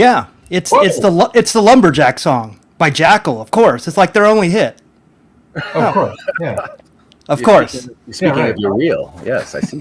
Yeah, it's the Lumberjack song by Jackal, of course. It's like their only hit. Of course, yeah. Of course. Speaking of your reel, yes, I see.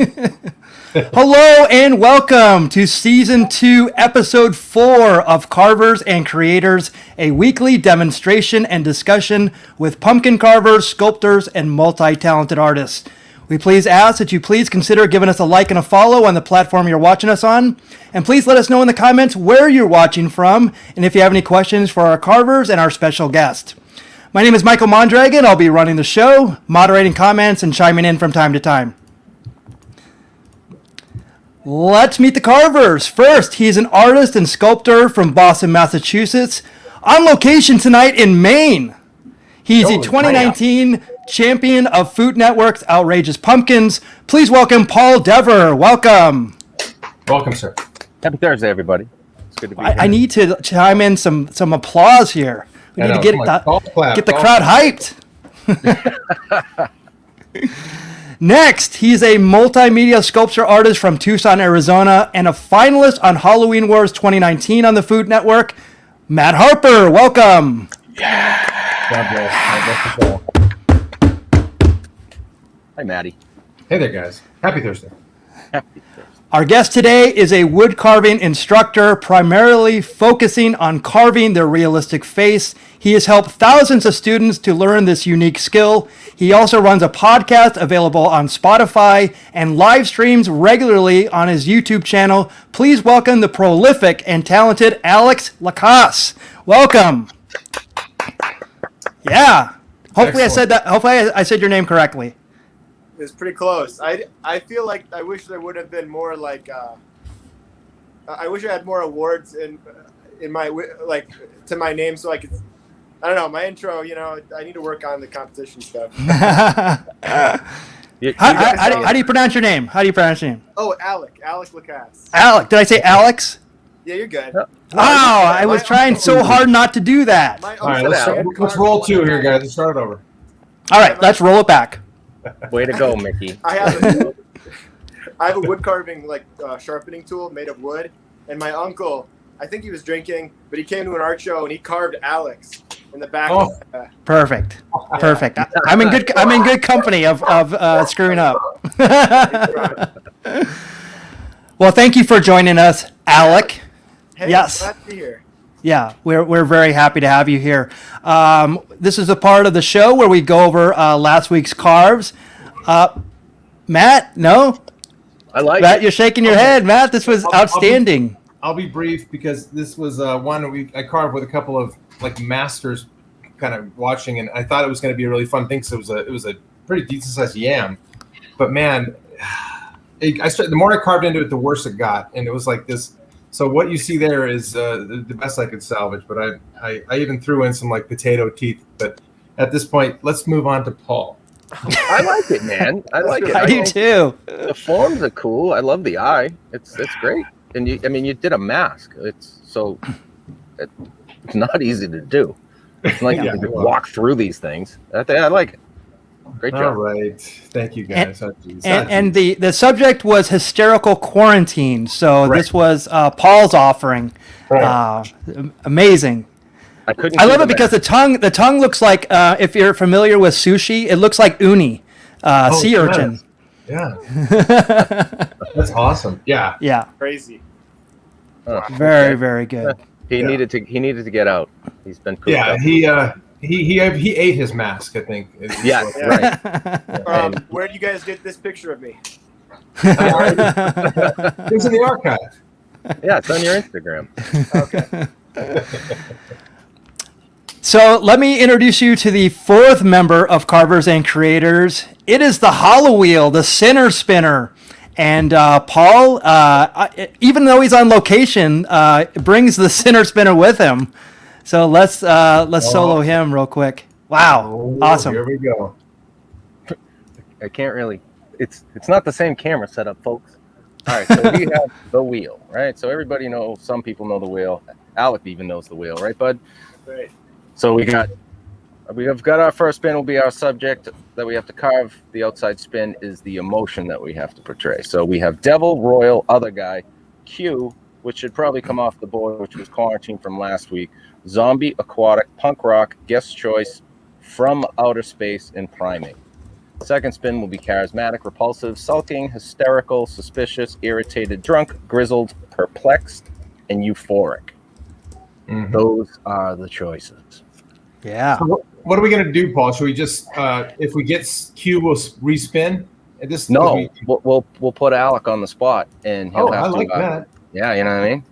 Hello and welcome to Season 2, Episode 4 of Carvers and Creators, a weekly demonstration and discussion with pumpkin carvers, sculptors, and multi-talented artists. We please ask that you please consider giving us a like and a follow on the platform you're watching us on. And please let us know in the comments where you're watching from and if you have any questions for our carvers and our special guest. My name is Michael Mondragon. I'll be running the show, moderating comments, and chiming in from time to time. Let's meet the carvers. First, he's an artist and sculptor from Boston, Massachusetts, on location tonight in Maine. He's a 2019 champion of Food Network's Outrageous Pumpkins. Please welcome Paul Dever. Welcome. Welcome, sir. Happy Thursday, everybody. It's good to be here. I need to chime in some applause here. We need to get the crowd hyped. Next, he's a multimedia sculpture artist from Tucson, Arizona, and a finalist on Halloween Wars 2019 on the Food Network. Matt Harper, welcome. Yeah. God bless. Hi, Maddie. Hey there, guys. Happy Thursday. Happy Thursday. Our guest today is a wood carving instructor, primarily focusing on carving their realistic face. He has helped thousands of students to learn this unique skill. He also runs a podcast available on Spotify and live streams regularly on his YouTube channel. Please welcome the prolific and talented Alec LaCasse. Welcome. Yeah. Hopefully I said your name correctly. It's pretty close. I feel like I wish there would have been more like I wish I had more awards in my to my name so I could. I don't know, my intro. I need to work on the competition stuff. How do you pronounce your name? Oh, Alec LaCasse. Alec. Did I say Alex? Yeah, you're good. I was trying so hard not to do that. All right, let's roll two here, guys. Let's start over. All right, let's roll it back. Way to go, Mickey. I have a wood carving sharpening tool made of wood, and my uncle, I think he was drinking, but he came to an art show and he carved Alex in the back. Oh. Perfect. I'm in good company of screwing up. Well, thank you for joining us, Alec. Hey, yes. Glad to be here. Yeah, we're very happy to have you here. This is a part of the show where we go over last week's carves. Matt, no? I like Matt, it. you're shaking your head. Matt, this was outstanding. I'll be brief because this was one I carved with a couple of masters kind of watching, and I thought it was going to be a really fun thing. So it was a pretty decent sized yam, but man, the more I carved into it, the worse it got, and it was like this. So what you see there is the best I could salvage, but I even threw in some potato teeth. But at this point, let's move on to Paul. I like it, man. I like it. I do too. The forms are cool. I love the eye. It's great. And you did a mask. It's not easy to do. It's like you can walk through these things. I like it. Great job. All right. Thank you, guys. And the subject was hysterical quarantine. So This was Paul's offering. Right. Amazing. I love it because the tongue looks like, if you're familiar with sushi, it looks like uni, sea urchin. Yeah. That's awesome. Yeah. Yeah. Crazy. Very, very good. He needed to get out. He's been cool. Yeah, he ate his mask, I think. Yeah, right. Where did you guys get this picture of me? It's in the archive. Yeah, it's on your Instagram. Okay. So let me introduce you to the fourth member of Carvers and Creators. It is the hollow wheel, the center spinner. And Paul, even though he's on location, brings the center spinner with him. So let's solo him real quick. Wow, awesome! Here we go. I can't really. It's not the same camera setup, folks. All right, so we have the wheel, right? So everybody knows. Some people know the wheel. Alec even knows the wheel, right, bud? Right. So we have got our first spin will be our subject that we have to carve. The outside spin is the emotion that we have to portray. So we have devil, royal, other guy, Q, which should probably come off the board, which was quarantine from last week. Zombie, aquatic, punk rock, guest choice, from outer space, and priming. Second spin will be charismatic, repulsive, sulking, hysterical, suspicious, irritated, drunk, grizzled, perplexed, and euphoric. Mhm. Those are the choices. Yeah. So what are we gonna do, Paul? Should we just, if we get Q, we'll respin? And this, No, we'll put Alec on the spot, and he'll Oh, have I to. like that. Yeah, you know what I mean.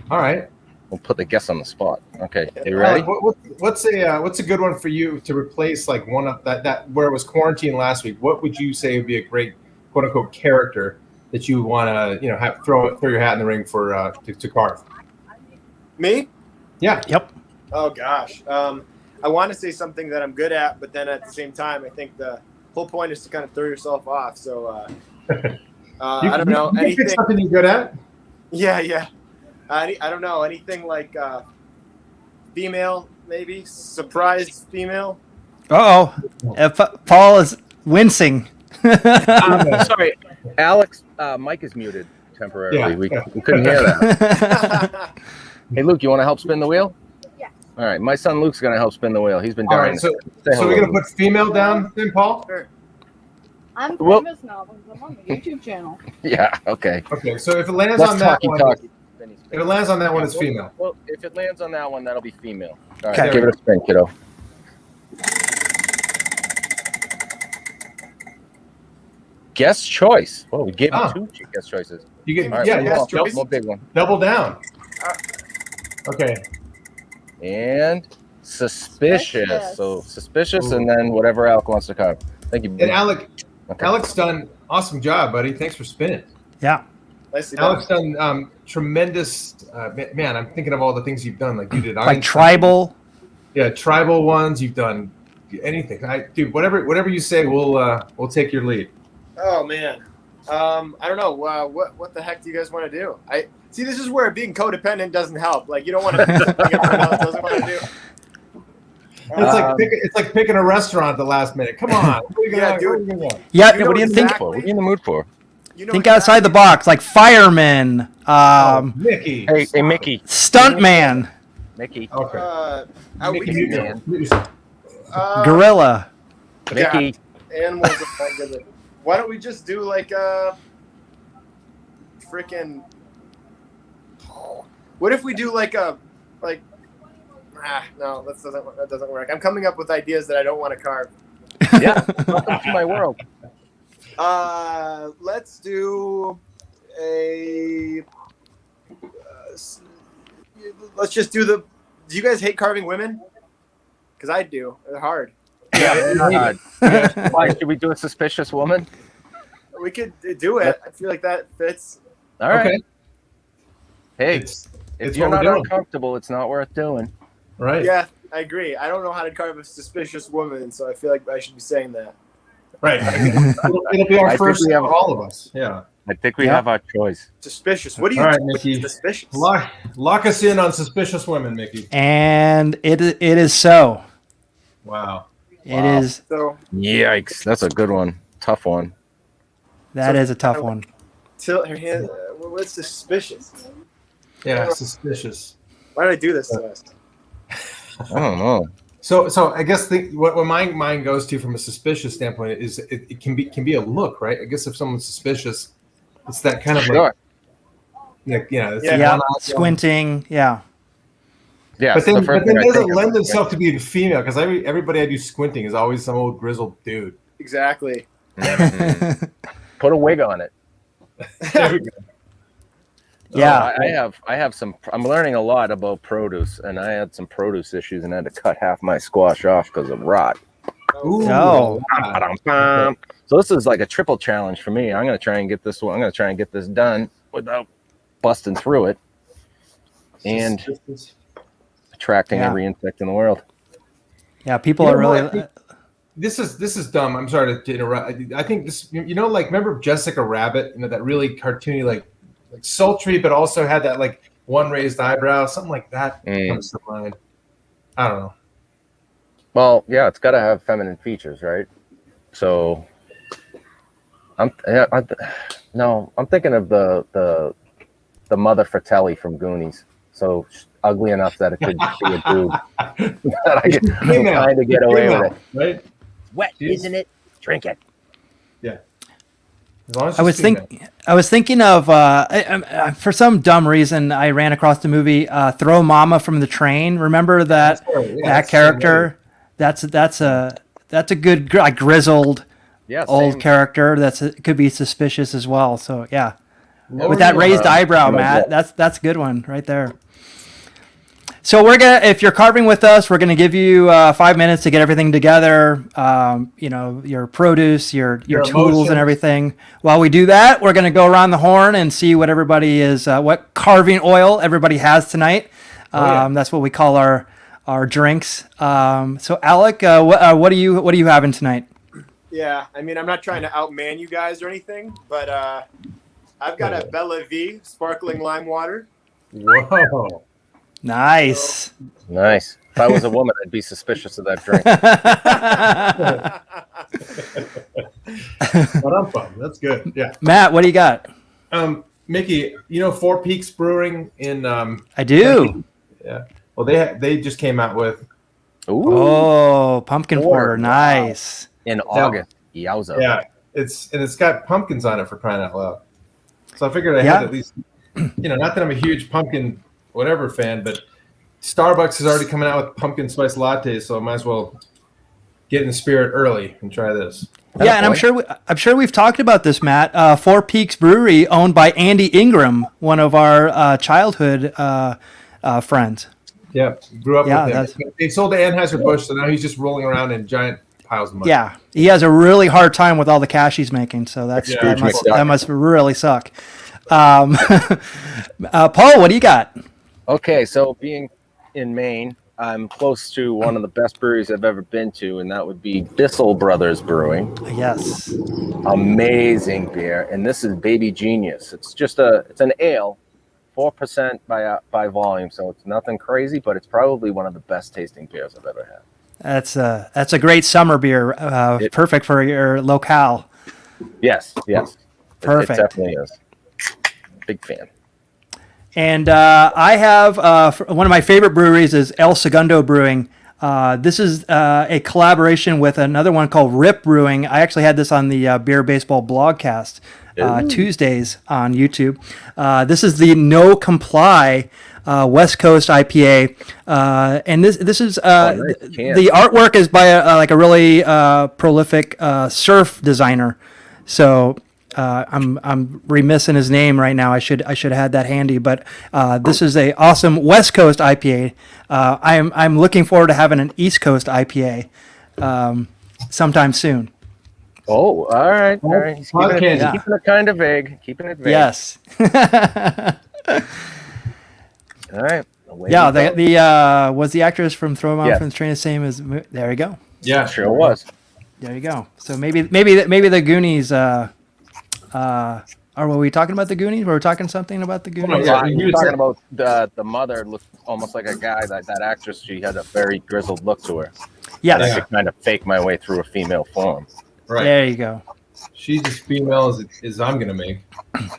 All right. We'll put the guest on the spot. Okay, you ready? What's a good one for you to replace like one of that where it was quarantine last week? What would you say would be a great quote unquote character that you want to have throw your hat in the ring for to carve? Me? Yeah. Yep. Oh gosh. I want to say something that I'm good at, but then at the same time, I think the whole point is to kind of throw yourself off. So I don't know. You can pick something you're good at. Yeah. I don't know. Anything like female, maybe surprised female. Uh oh. Paul is wincing. Sorry, Alex. Mike is muted temporarily. Yeah. We couldn't hear that. Hey, Luke, you want to help spin the wheel? Yeah. All right, my son Luke's going to help spin the wheel. He's been All dying. right. So Say we're hello. gonna put female down then, Paul. Sure. I'm Well- famous now because I'm on the YouTube channel. Yeah. Okay. Okay. So if it lands Let's on that talky one, talky. if it lands on that one, it's female. Well, if it lands on that one, that'll be female. All right, Okay. give it a spin, kiddo. Guest choice. Oh, we gave Ah. him 2 guest choices. You get All right, yeah, one yeah. more, choice. more big one. Double down. Okay. And suspicious. Suspicious. So suspicious, and then whatever Alec wants to carve. Thank you. And Alec, Okay. Alec's done awesome job, buddy. Thanks for spinning. Yeah. Nicely done. Alec's done tremendous. Man, I'm thinking of all the things you've done. Like you did, Like Einstein. tribal. Yeah, tribal ones. You've done anything. Dude, whatever you say, we'll take your lead. Oh man. I don't know. What the heck do you guys want to do? I see. This is where being codependent doesn't help. Like you don't want to do something everyone else doesn't want to do. It's like picking a restaurant at the last minute. Come on. What are you Yeah, gonna dude. do? Yeah. You know What do you think? What are you in the mood for? You know Think outside the box, like fireman, Mickey. Hey, Mickey. stuntman, Mickey. Okay. We Mickey, can, man. gorilla. Mickey. animals. Are not good. Why don't we just do like freaking? What if we do like no, that doesn't work. I'm coming up with ideas that I don't want to carve. Yeah. Welcome to my world. Let's do a. Let's just do the. Do you guys hate carving women? Because I do. They're hard. Yeah. Why should we do a suspicious woman? We could do it. I feel like that fits. All right. Okay. Hey, It's if it's you're what not we're doing. uncomfortable, it's not worth doing. Right. Yeah, I agree. I don't know how to carve a suspicious woman, so I feel like I should be saying that. Right. It'll be our I think first we have- for all of us. Yeah. I think we Yeah. have our choice. Suspicious. What do you All right, do with Mickey. suspicious? Lock us in on suspicious women, Mickey. And it is so. Wow. It is. So Yikes. That's a good one. Tough one. That is a tough one. tilt her hand. What's suspicious? Yeah, suspicious. Why did I do this to us? I don't know. So I guess what my mind goes to from a suspicious standpoint is it can be a look, right? I guess if someone's suspicious, it's that kind of Sure. it's Yeah. one eye, Squinting. Yeah. Yeah. But then, the first but then thing I doesn't think of lend is- itself to being female because everybody I do squinting is always some old grizzled dude. Exactly. Mhm. Put a wig on it. There we go. Yeah. I have some. I'm learning a lot about produce, and I had some produce issues, and I had to cut half my squash off because of rot. Ooh, Oh. wow. So this is like a triple challenge for me. I'm gonna try and get this one. I'm gonna try and get this done without busting through it and attracting Yeah. every insect in the world. Yeah. People You are know really. what? This is dumb. I'm sorry to interrupt. I think this, like remember Jessica Rabbit? That really cartoony, like sultry, but also had that like one raised eyebrow, something like that comes to mind. I don't know. Well, yeah, it's got to have feminine features, right? So, I'm thinking of the the mother Fratelli from Goonies. So ugly enough that it could be a dude. That I could kind of get away with it. Right? Wet, isn't it? Drink it. Yeah. As long as I was thinking of for some dumb reason I ran across the movie Throw Mama from the Train. Remember that that character? That's a good grizzled old character. Could be suspicious as well. So yeah, with that raised eyebrow, Matt. That's a good one right there. So if you're carving with us, we're gonna give you 5 minutes to get everything together. Your produce, your tools, emotions, and everything. While we do that, we're gonna go around the horn and see what everybody is, what carving oil everybody has tonight. That's what we call our drinks. So Alec, what are you having tonight? Yeah, I mean, I'm not trying to outman you guys or anything, but I've got a Bella V sparkling lime water. Whoa. Nice. Nice. If I was a woman, I'd be suspicious of that drink. That's good. Yeah. Matt, what do you got? Mickey, Four Peaks Brewing in I do. Yeah. Well, they just came out with pumpkin porter. Nice. In August. Yowza. Yeah. It's got pumpkins on it, for crying out loud. So I figured I had at least not that I'm a huge pumpkin whatever fan, but Starbucks is already coming out with pumpkin spice lattes, so I might as well get in the spirit early and try this. Yeah, and I'm sure we've talked about this, Matt. Four Peaks Brewery, owned by Andy Ingram, one of our childhood friends. Yeah, grew up with him. They sold to Anheuser-Busch, so now he's just rolling around in giant piles of money. Yeah, he has a really hard time with all the cash he's making, so that must really suck. Paul, what do you got? Okay, so being in Maine, I'm close to one of the best breweries I've ever been to, and that would be Bissell Brothers Brewing. Yes. Amazing beer, and this is Baby Genius. It's an ale, 4% by volume, so it's nothing crazy, but it's probably one of the best tasting beers I've ever had. That's a great summer beer, perfect for your locale. Yes. Perfect. It definitely is. Big fan. And I have one of my favorite breweries is El Segundo Brewing. This is a collaboration with another one called Rip Brewing. I actually had this on the Beer Baseball blogcast Tuesdays on YouTube. This is the No Comply West Coast IPA, and this is the artwork is by a really prolific surf designer. So. I'm remiss in his name right now. I should have had that handy. But this is a awesome West Coast IPA. I'm looking forward to having an East Coast IPA sometime soon. Oh, all right. He's keeping it kind of vague. Yes. All right. Was the actress from Throw Mom from the Train the same as? There you go. Yeah, sure was. There you go. So maybe the Goonies. Were we talking about the Goonies? Were we talking something about the Goonies? Yeah, you were talking about the mother looked almost like a guy. That actress, she had a very grizzled look to her. Yes. I could kind of fake my way through a female form. Right. There you go. She's as female as I'm going to make. I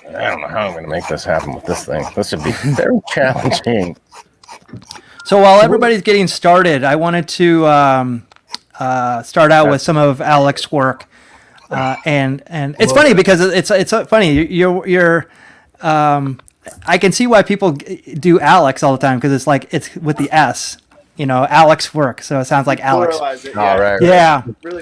don't know how I'm going to make this happen with this thing. This would be very challenging. So while everybody's getting started, I wanted to start out with some of Alec's work. And it's funny because it's funny. You're I can see why people do Alex all the time because it's with the S, Alec's work. So it sounds like Alex. Right. Yeah. Really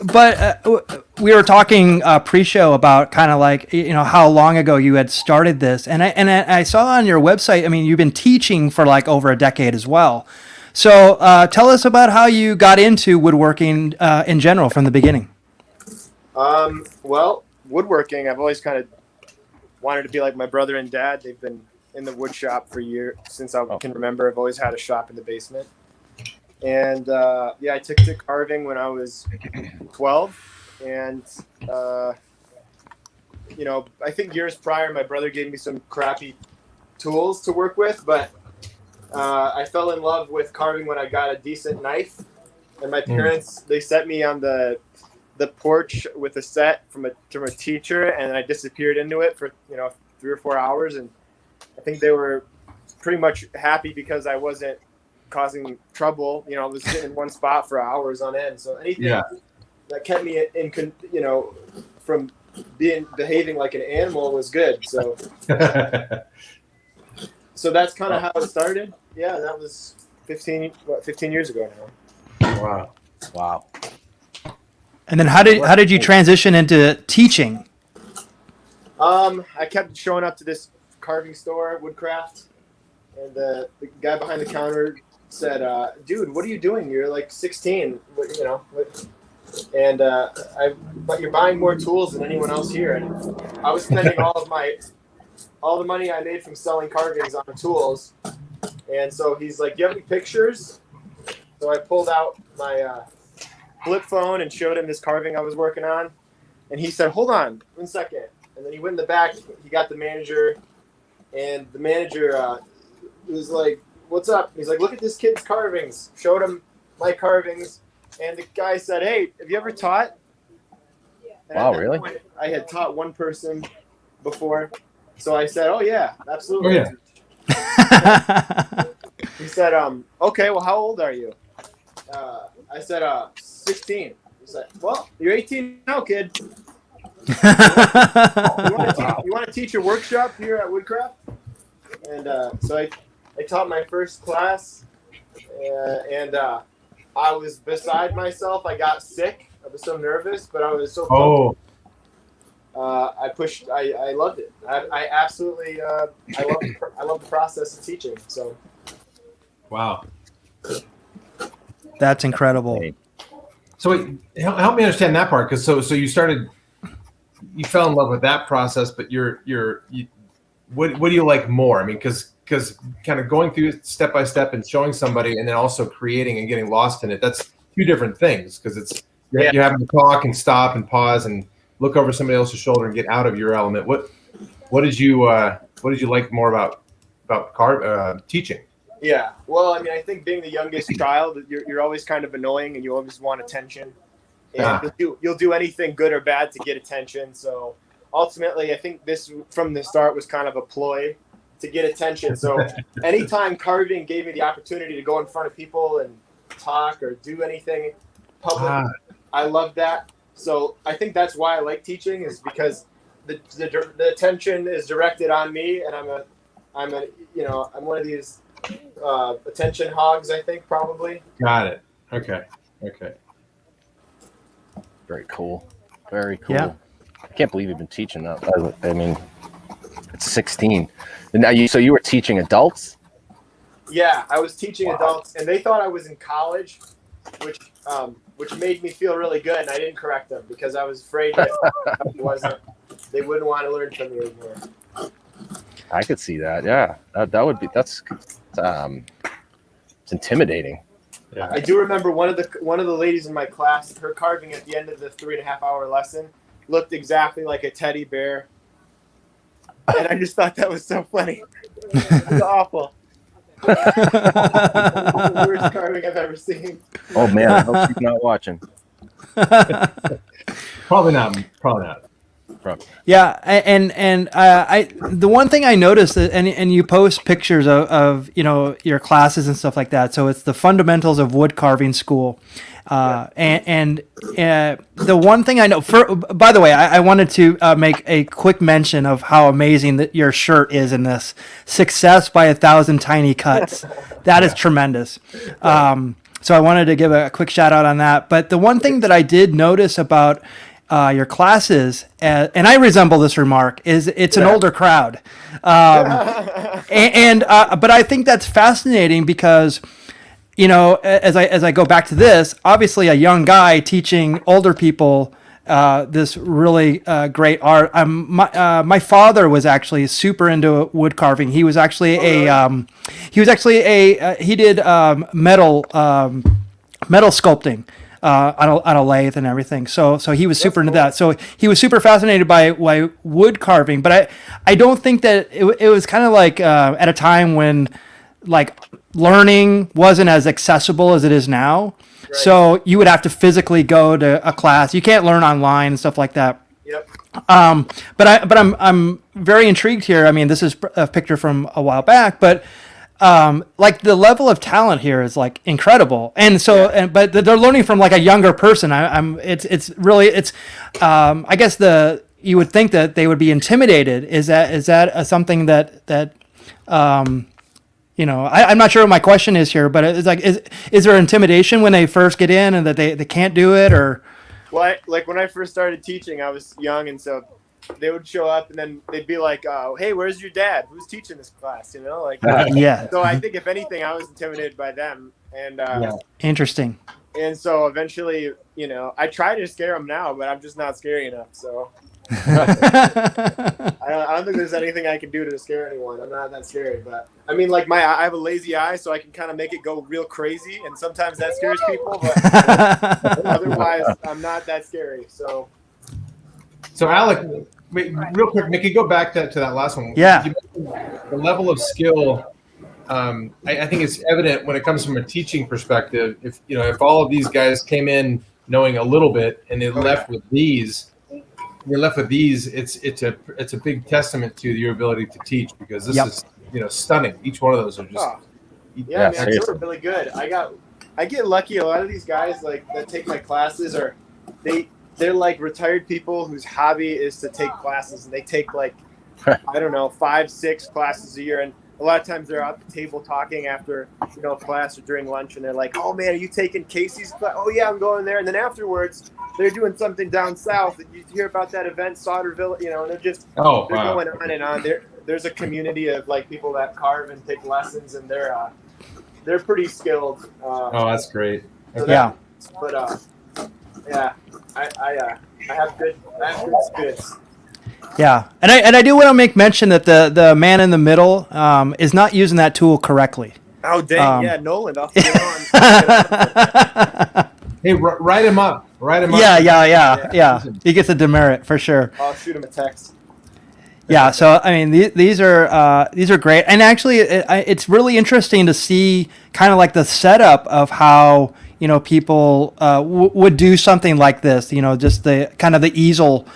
but we were talking pre-show about kind of like how long ago you had started this, and I saw on your website. I mean, you've been teaching for like over a decade as well. So tell us about how you got into woodworking in general from the beginning. Well, woodworking, I've always kind of wanted to be like my brother and dad. They've been in the wood shop for years, since I can remember. I've always had a shop in the basement. And I took to carving when I was 12. And, I think years prior, my brother gave me some crappy tools to work with, but I fell in love with carving when I got a decent knife. And my parents, they set me on the the porch with a set from a teacher, and I disappeared into it for 3 or 4 hours, and I think they were pretty much happy because I wasn't causing trouble. I was sitting in one spot for hours on end. So anything that kept me from behaving like an animal was good. So so that's kind of how it started. Yeah, that was 15 years ago now. Wow. And then how did you transition into teaching? I kept showing up to this carving store, Woodcraft, and the guy behind the counter said, "Dude, what are you doing? You're like 16, but you're buying more tools than anyone else here." And I was spending all the money I made from selling carvings on tools, and so he's like, "Do you have any pictures?" So I pulled out my flip phone and showed him this carving I was working on, and he said, "Hold on 1 second." And then he went in the back. He got the manager, and the manager was like, "What's up?" He's like, "Look at this kid's carvings." Showed him my carvings, and the guy said, "Hey, have you ever taught?" And wow, really? Point, I had taught one person before, so I said, "Oh yeah, absolutely." Oh, yeah. He said, "Okay, well, how old are you?" I said, 16. He said, "Well, you're 18 now, kid. You want to teach a workshop here at Woodcraft?" And so I taught my first class, and I was beside myself. I got sick. I was so nervous, but I was so pumped. I loved it. I absolutely I love the process of teaching. So Wow. That's incredible. So wait, help me understand that part, because so you fell in love with that process, but what do you like more? I mean, because kind of going through it step by step and showing somebody, and then also creating and getting lost in it, that's two different things, because it's you're having to talk and stop and pause and look over somebody else's shoulder and get out of your element. What did you like more about teaching? yeah, well, I mean, I think being the youngest child, you're always kind of annoying, and you always want attention. And you'll do anything good or bad to get attention. So ultimately, I think this from the start was kind of a ploy to get attention. So anytime carving gave me the opportunity to go in front of people and talk or do anything public, I loved that. So I think that's why I like teaching, is because the attention is directed on me, and I'm one of these attention hogs, I think, probably. Got it. Okay. Very cool. Very cool. Yeah. I can't believe you've been teaching that. I mean, it's 16. And now you were teaching adults? Yeah, I was teaching adults, and they thought I was in college, which made me feel really good, and I didn't correct them because I was afraid that they wouldn't want to learn from me anymore. I could see that. Yeah, that would be it's intimidating. Yeah. I do remember one of the ladies in my class, her carving at the end of the 3.5-hour lesson looked exactly like a teddy bear, and I just thought that was so funny. It was awful. The worst carving I've ever seen. Oh man, I hope she's not watching. Probably not. Yeah, and the one thing I noticed, and you post pictures of your classes and stuff like that. So it's the fundamentals of wood carving school, and the one thing I know. By the way, I wanted to make a quick mention of how amazing that your shirt is in this. Success by 1,000 tiny cuts. That is tremendous. So I wanted to give a quick shout out on that. But the one thing that I did notice about your classes, and I resemble this remark, is it's an older crowd. But I think that's fascinating because, as I go back to this, obviously a young guy teaching older people this really great art. My father was actually super into wood carving. He was actually he did metal sculpting. On a lathe and everything. So he was super into that. So he was super fascinated by wood carving. But I don't think that it was kind of like at a time when like learning wasn't as accessible as it is now. Right. So you would have to physically go to a class. You can't learn online and stuff like that. Yep. But I'm very intrigued here. I mean, this is a picture from a while back, but like the level of talent here is like incredible. And so, but they're learning from like a younger person. It's really, I guess you would think that they would be intimidated. Is that something that you know, I'm not sure what my question is here, but it's like, is there intimidation when they first get in and that they can't do it, or? Well, like when I first started teaching, I was young, and so they would show up and then they'd be like, hey, where's your dad? Who's teaching this class? You know, like, Yeah. So I think if anything, I was intimidated by them. And, Interesting. and so eventually, you know, I try to scare them now, but I'm just not scary enough. So I don't think there's anything I can do to scare anyone. I'm not that scary, but I mean, like I have a lazy eye, so I can kind of make it go real crazy, and sometimes that scares people. But otherwise, I'm not that scary. So Alec, wait, real quick, Mickey, go back to that last one. Yeah. The level of skill, I think it's evident when it comes from a teaching perspective. If all of these guys came in knowing a little bit and they left with these. You're left with these. It's a big testament to your ability to teach, because this is stunning. Each one of those are just man, they were really good. I get lucky. A lot of these guys like that take my classes, or they're like retired people whose hobby is to take classes, and they take like I don't know 5-6 classes a year, and a lot of times they're at the table talking after class or during lunch, and they're like, "Oh man, are you taking Casey's class? Oh yeah, I'm going there." And then afterwards, they're doing something down south, and you hear about that event, Sauterville, and they're just going on and on. There's a community of like people that carve and take lessons, and they're pretty skilled. That's great. So Yeah. I have good experience. Yeah, and I do want to make mention that the man in the middle is not using that tool correctly. Oh dang! Nolan, I'll get on. Hey, write him up. Yeah. He gets a demerit for sure. I'll shoot him a text. Yeah, so I mean these are great, and actually it's really interesting to see kind of like the setup of how people would do something like this. Just the kind of the easel.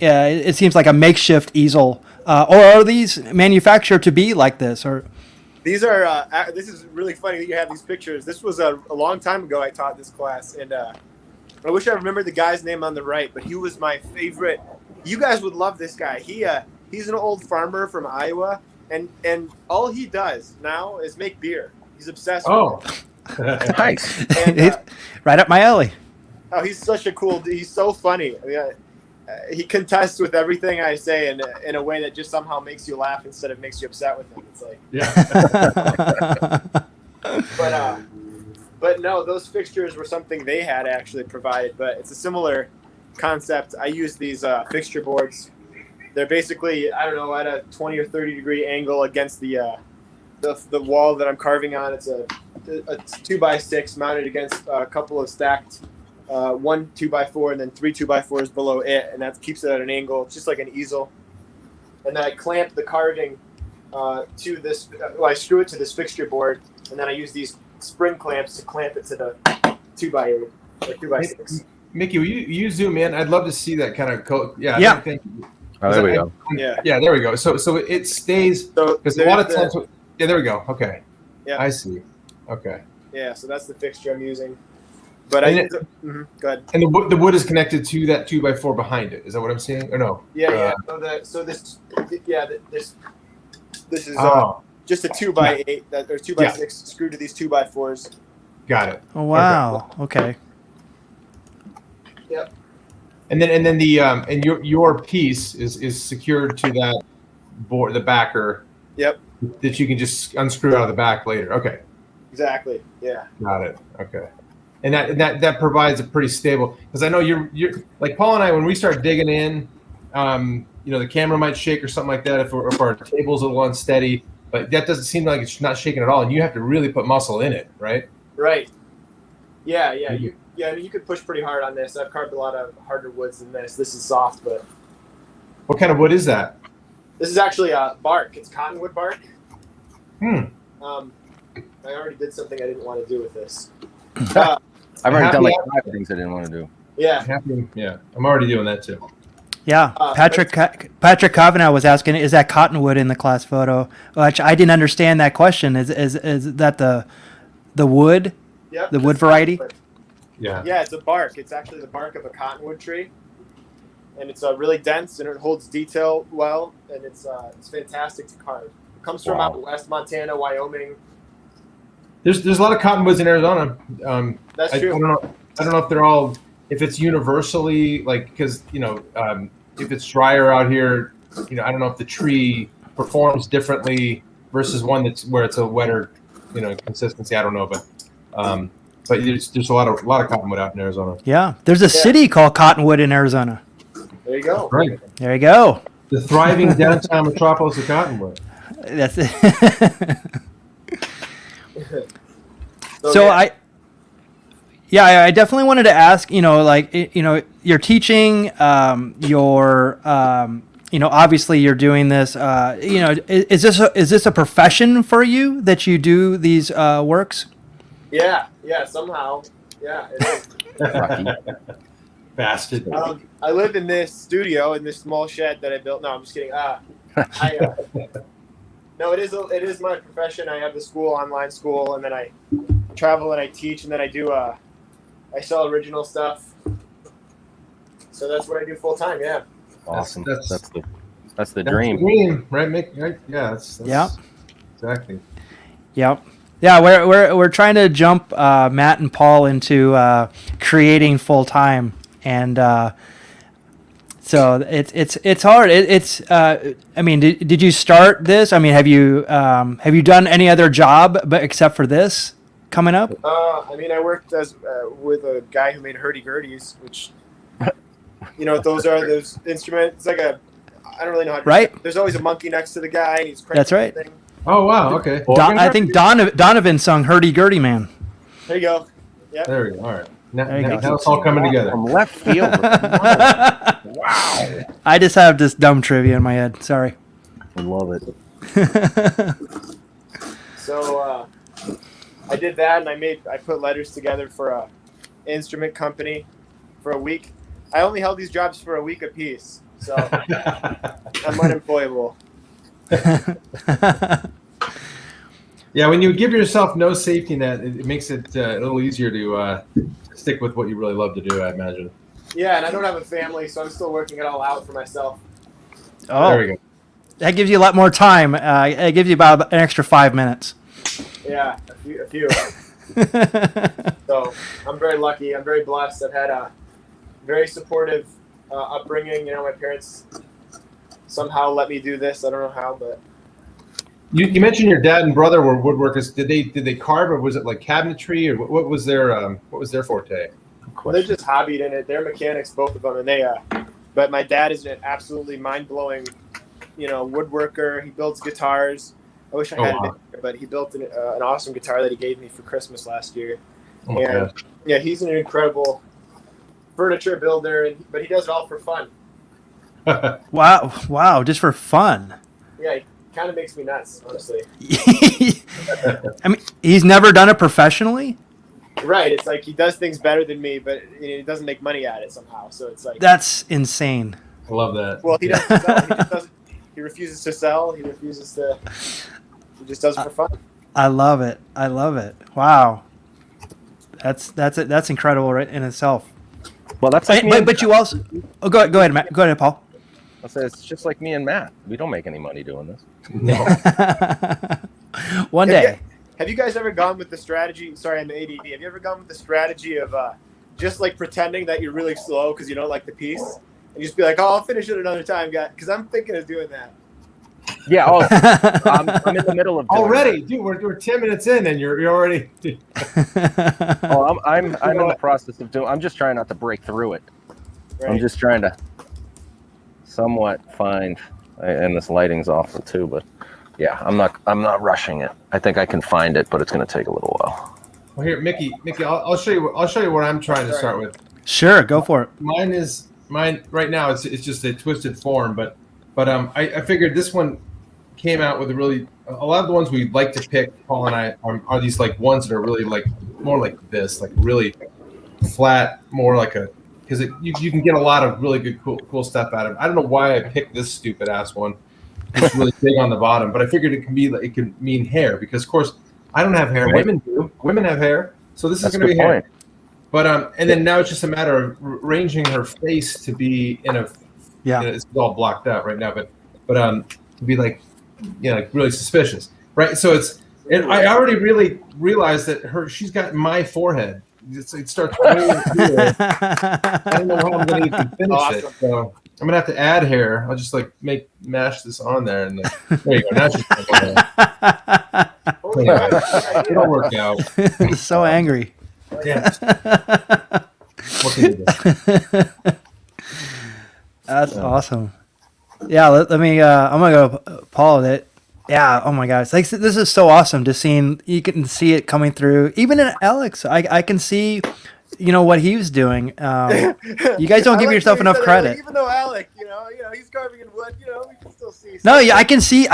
Yeah, it seems like a makeshift easel, or are these manufactured to be like this? Or these are. This is really funny that you have these pictures. This was a long time ago. I taught this class, and I wish I remembered the guy's name on the right, but he was my favorite. You guys would love this guy. He's an old farmer from Iowa, and all he does now is make beer. He's obsessed with it. Nice. And, right up my alley. Oh, he's such a cool. He's so funny. I mean, he contests with everything I say in a way that just somehow makes you laugh instead of makes you upset with him. It's like, but no, those fixtures were something they had actually provided. But it's a similar concept. I use these fixture boards. They're basically, I don't know, at a 20 or 30 degree angle against the wall that I'm carving on. It's a 2x6 mounted against a couple of stacked. 1 2x4 and then 3 2x4s below it, and that keeps it at an angle. It's just like an easel. And then I clamp the carving to this. I screw it to this fixture board, and then I use these spring clamps to clamp it to the 2x8 or 2x6. Mickey, will you zoom in? I'd love to see that kind of Yeah. Thank you. Oh, there we go. Yeah, there we go. So it stays because a lot of times. Yeah, there we go. Okay. Yeah. I see. Okay. Yeah, so that's the fixture I'm using. But go ahead. And the wood is connected to that 2x4 behind it. Is that what I'm seeing? Or no? Yeah. So this is just a 2x8 or 2x6 screwed to these 2x4s. Got it. Oh wow. Okay. Yep. And then the and your piece is secured to that board, the backer. Yep. That you can just unscrew out of the back later. Okay. Exactly. Yeah. Got it. Okay. And that provides a pretty stable, because I know you're like Paul and I, when we start digging in, the camera might shake or something like that if our table's a little unsteady, but that doesn't seem like it's not shaking at all, and you have to really put muscle in it, right? Right. Yeah. You could push pretty hard on this. I've carved a lot of harder woods than this. This is soft, but What kind of wood is that? this is actually bark. It's cottonwood bark. I already did something I didn't want to do with this. I've already done like Happy- 5 things I didn't want to do. Yeah. Yeah, I'm already doing that too. Yeah, Patrick Kavanagh was asking, is that cottonwood in the class photo? Which I didn't understand that question. Is that the wood, Yep, the wood it's variety? cottonwood. Yeah. Yeah, it's a bark. It's actually the bark of a cottonwood tree, and it's really dense and it holds detail well, and it's fantastic to carve. It comes from out west, Montana, Wyoming. There's a lot of cottonwoods in Arizona. That's I true. don't know if they're all, if it's universally like, because if it's drier out here, I don't know if the tree performs differently versus one that's where it's a wetter, consistency. I don't know, but there's a lot of cottonwood out in Arizona. Yeah, there's a city called Cottonwood in Arizona. There you go. Right. There you go. The thriving downtown metropolis of Cottonwood. That's it. So I definitely wanted to ask, you're teaching, obviously you're doing this, is this a profession for you that you do these works? Yeah, somehow. Yeah, it is. Bastard. I live in this studio in this small shed that I built. No, I'm just kidding. No, it is my profession. I have the school, online school, and then I travel and I teach, and then I do I sell original stuff. So that's what I do full time. Yeah. Awesome. That's That's the dream. Dream, right, Mick? Right? Yeah. That's exactly. Yep. Yeah, we're trying to jump Matt and Paul into creating full time, and so it's hard. I mean, did you start this? I mean, have you done any other job but except for this coming up? I mean, I worked as with a guy who made hurdy-gurdies, which those are those instruments. It's like I don't really know how to Right. There's always a monkey next to the guy, and he's cranking That's right. the thing. Oh wow. Okay. I think Donovan sung "Hurdy-Gurdy Man." There you go. Yeah. There we go. All right. There you go. Now it's all coming together. From left field. Wow. I just have this dumb trivia in my head. Sorry. I love it. So I did that, and I put letters together for a instrument company for a week. I only held these jobs for a week apiece, so I'm unemployable. Yeah, when you give yourself no safety net, it makes it a little easier to stick with what you really love to do, I imagine. Yeah, and I don't have a family, so I'm still working it all out for myself. Oh, There we go. that gives you a lot more time. It gives you about an extra 5 minutes. Yeah, a few. So I'm very lucky. I'm very blessed. I've had a very supportive upbringing. My parents somehow let me do this. I don't know how, but You mentioned your dad and brother were woodworkers. Did they carve, or was it like cabinetry, or what was their forte? well, they're just hobbied in it. They're mechanics, both of them, and they. But my dad is an absolutely mind-blowing, woodworker. He builds guitars. I wish I had it, but he built an awesome guitar that he gave me for Christmas last year. Oh my And gosh. yeah, he's an incredible furniture builder, but he does it all for fun. Wow, just for fun. Yeah, he kind of makes me nuts, honestly. I mean, he's never done it professionally? Right, it's like he does things better than me, but he doesn't make money at it somehow. So it's like That's insane. I love that. well, he doesn't sell. He just doesn't. He refuses to sell. He refuses to. He just does it for fun. I love it. Wow. That's incredible right in itself. Well, that's like me and But you also go ahead, Matt. Go ahead, Paul. I'll say it's just like me and Matt. We don't make any money doing this. No. One day. Have you guys ever gone with the strategy? Sorry, I'm ADD. Have you ever gone with the strategy of just like pretending that you're really slow because you don't like the piece, and just be like, "Oh, I'll finish it another time, guys." Because I'm thinking of doing that. Yeah. I'm in the middle of doing Already, dude. We're 10 minutes in, and you're already. Oh, I'm in the process of doing. I'm just trying not to break through it. Right? I'm just trying to somewhat find, and this lighting's awful too. But yeah, I'm not rushing it. I think I can find it, but it's going to take a little while. Well, here, Mickey, I'll show you. I'll show you what I'm trying to start with. Sure, go for it. Mine right now. It's just a twisted form, but I figured this one came out with a lot of the ones we like to pick, Paul and I, are these like ones that are really like more like this, like really flat, more like because you can get a lot of really good cool stuff out of it. I don't know why I picked this stupid ass one. It's really big on the bottom, but I figured it could mean hair because, of course, I don't have hair. Right. Women do. Women have hair, so this That's is going to a be good hair. point. But and then now it's just a matter of arranging her face to be in a. Yeah. It's all blocked out right now, but to be like, like really suspicious, right? So and I already really realized that she's got my forehead. It starts. I don't know how I'm going to even finish it. So I'm gonna have to add hair. I'll just like mash this on there, and there you go. Now it's just it'll work out. He's so angry. Yeah. What can you do? That's awesome. Yeah, let me. I'm gonna go, Paul. Yeah. Oh my gosh, like this is so awesome. Just seeing, you can see it coming through. Even in Alex, I can see, what he was doing. You guys don't give yourself enough credit. Even though Alec, he's carving in wood. We can still see. No, yeah, I can see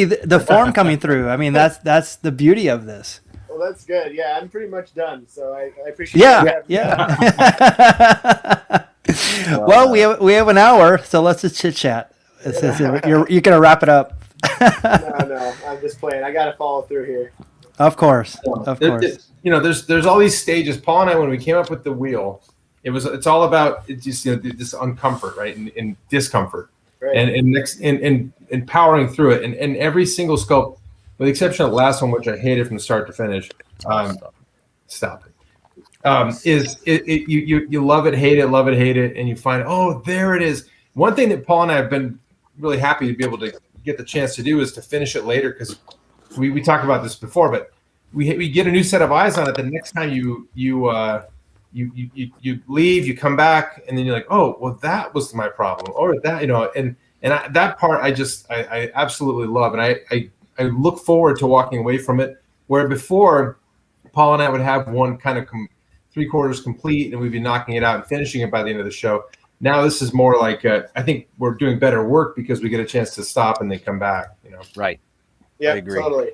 the form coming through. I mean, that's the beauty of this. Well, that's good. Yeah, I'm pretty much done. So I appreciate. Yeah. Well, we have an hour, so let's just chit chat. You're gonna wrap it up. No, I'm just playing. I gotta follow through here. Of course. There's all these stages. Paul and I, when we came up with the wheel, it's all about just this uncomfort, right, and discomfort, Right. and powering through it, and every single sculpt, with the exception of the last one, which I hated from start to finish. Stop it. You love it, hate it, and you find, oh, there it is. One thing that Paul and I have been really happy to be able to get the chance to do is to finish it later, because we talked about this before, but we get a new set of eyes on it. The next time you leave, you come back, and then you're like, oh, well, that was my problem, or that, and that part I absolutely love, and I look forward to walking away from it. Where before, Paul and I would have one kind of 3/4 complete, and we'd be knocking it out and finishing it by the end of the show. Now this is more like I think we're doing better work because we get a chance to stop and then come back. Right. Yeah, I agree. totally.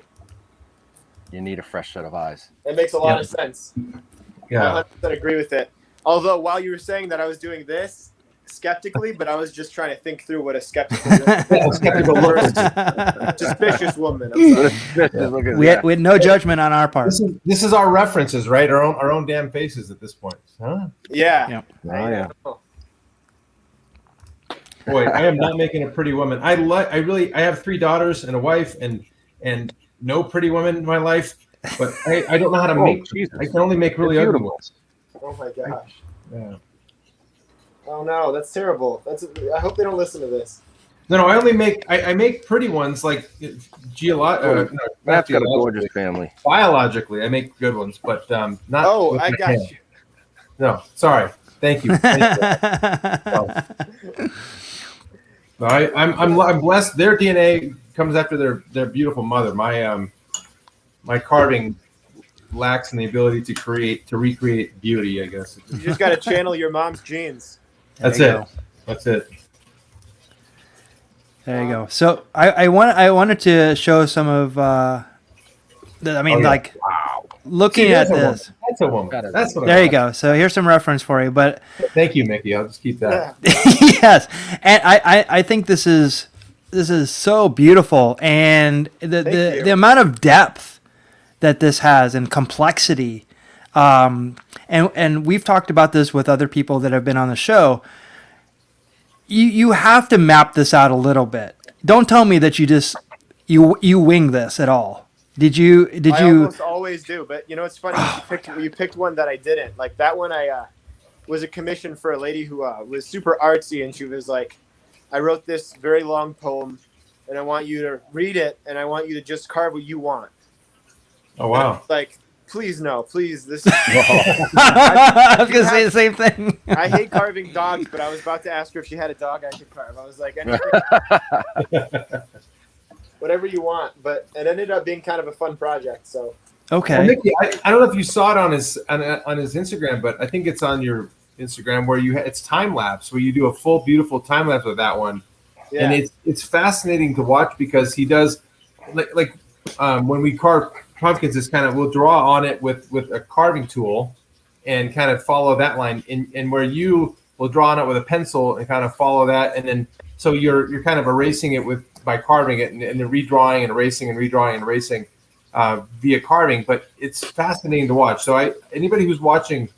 You need a fresh set of eyes. That makes a lot of sense. Yeah. 100% agree with it. Although while you were saying that, I was doing this skeptically, but I was just trying to think through what a skeptical suspicious woman. I'm sorry. We had no judgment on our part. This is our references, right? Our own damn faces at this point. Huh? Yeah. Yeah. Boy, I am not making a pretty woman. I have 3 daughters and a wife and no pretty women in my life, but I don't know how to make. Jesus. I can only make really ugly ones. Oh my gosh. Yeah. Oh no, that's terrible. I hope they don't listen to this. No, I only make I make pretty ones like Matt's got a gorgeous family. Biologically, I make good ones, but not. Oh, with I my got hand. you. No, sorry. Thank you. No, I'm blessed. Their DNA comes after their beautiful mother. My carving lacks in the ability to recreate beauty, I guess. You just got to channel your mom's genes. That's There you it. go. That's it. There you go. So I wanted to show some of looking See, at that's a woman. this. That's a woman. That's what. There you go. So here's some reference for you. But Thank you, Mickey. I'll just keep that. yes, and I think this is so beautiful, and the amount of depth that this has and complexity, and we've talked about this with other people that have been on the show. You have to map this out a little bit. Don't tell me that you wing this at all. Did you? I almost always do, but it's funny. You picked one that I didn't. Like that one, I was a commission for a lady who was super artsy, and she was like, "I wrote this very long poem, and I want you to read it, and I want you to just carve what you want." Oh wow! Like, please no, please. This. Is, I was gonna say the same thing. I hate carving dogs, but I was about to ask her if she had a dog I could carve. I was like, anything. Whatever you want, but it ended up being kind of a fun project. So Okay. Well, Mickey, I don't know if you saw it on his Instagram, but I think it's on your Instagram where it's time lapse, where you do a full beautiful time lapse with that one, Yeah. And it's fascinating to watch because he does when we carve pumpkins, it's kind of we'll draw on it with a carving tool and kind of follow that line, and where you will draw on it with a pencil and kind of follow that, and then so you're kind of erasing it by carving it and then redrawing and erasing and redrawing and erasing via carving. But it's fascinating to watch. So anybody who's watching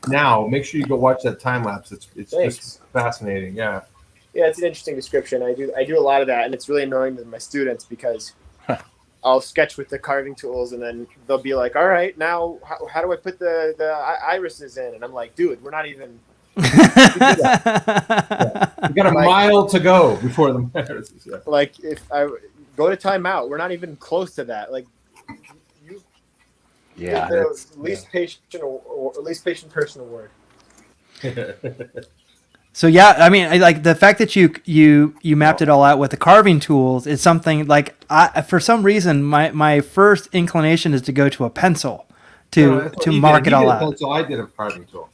now, make sure you go watch that time lapse. It's just fascinating. Yeah. Yeah, it's an interesting description. I do a lot of that, and it's really annoying to my students because I'll sketch with the carving tools, and then they'll be like, "All right, now how do I put the irises in?" And I'm like, "Dude, we're not even." We got a mile to go before the irises. Yeah. Like if I go to timeout, we're not even close to that. Like you, the least patient person award. So yeah, I mean, like the fact that you mapped it all out with the carving tools is something like for some reason my first inclination is to go to a pencil to mark it all out. Pencil, I did a carving tool.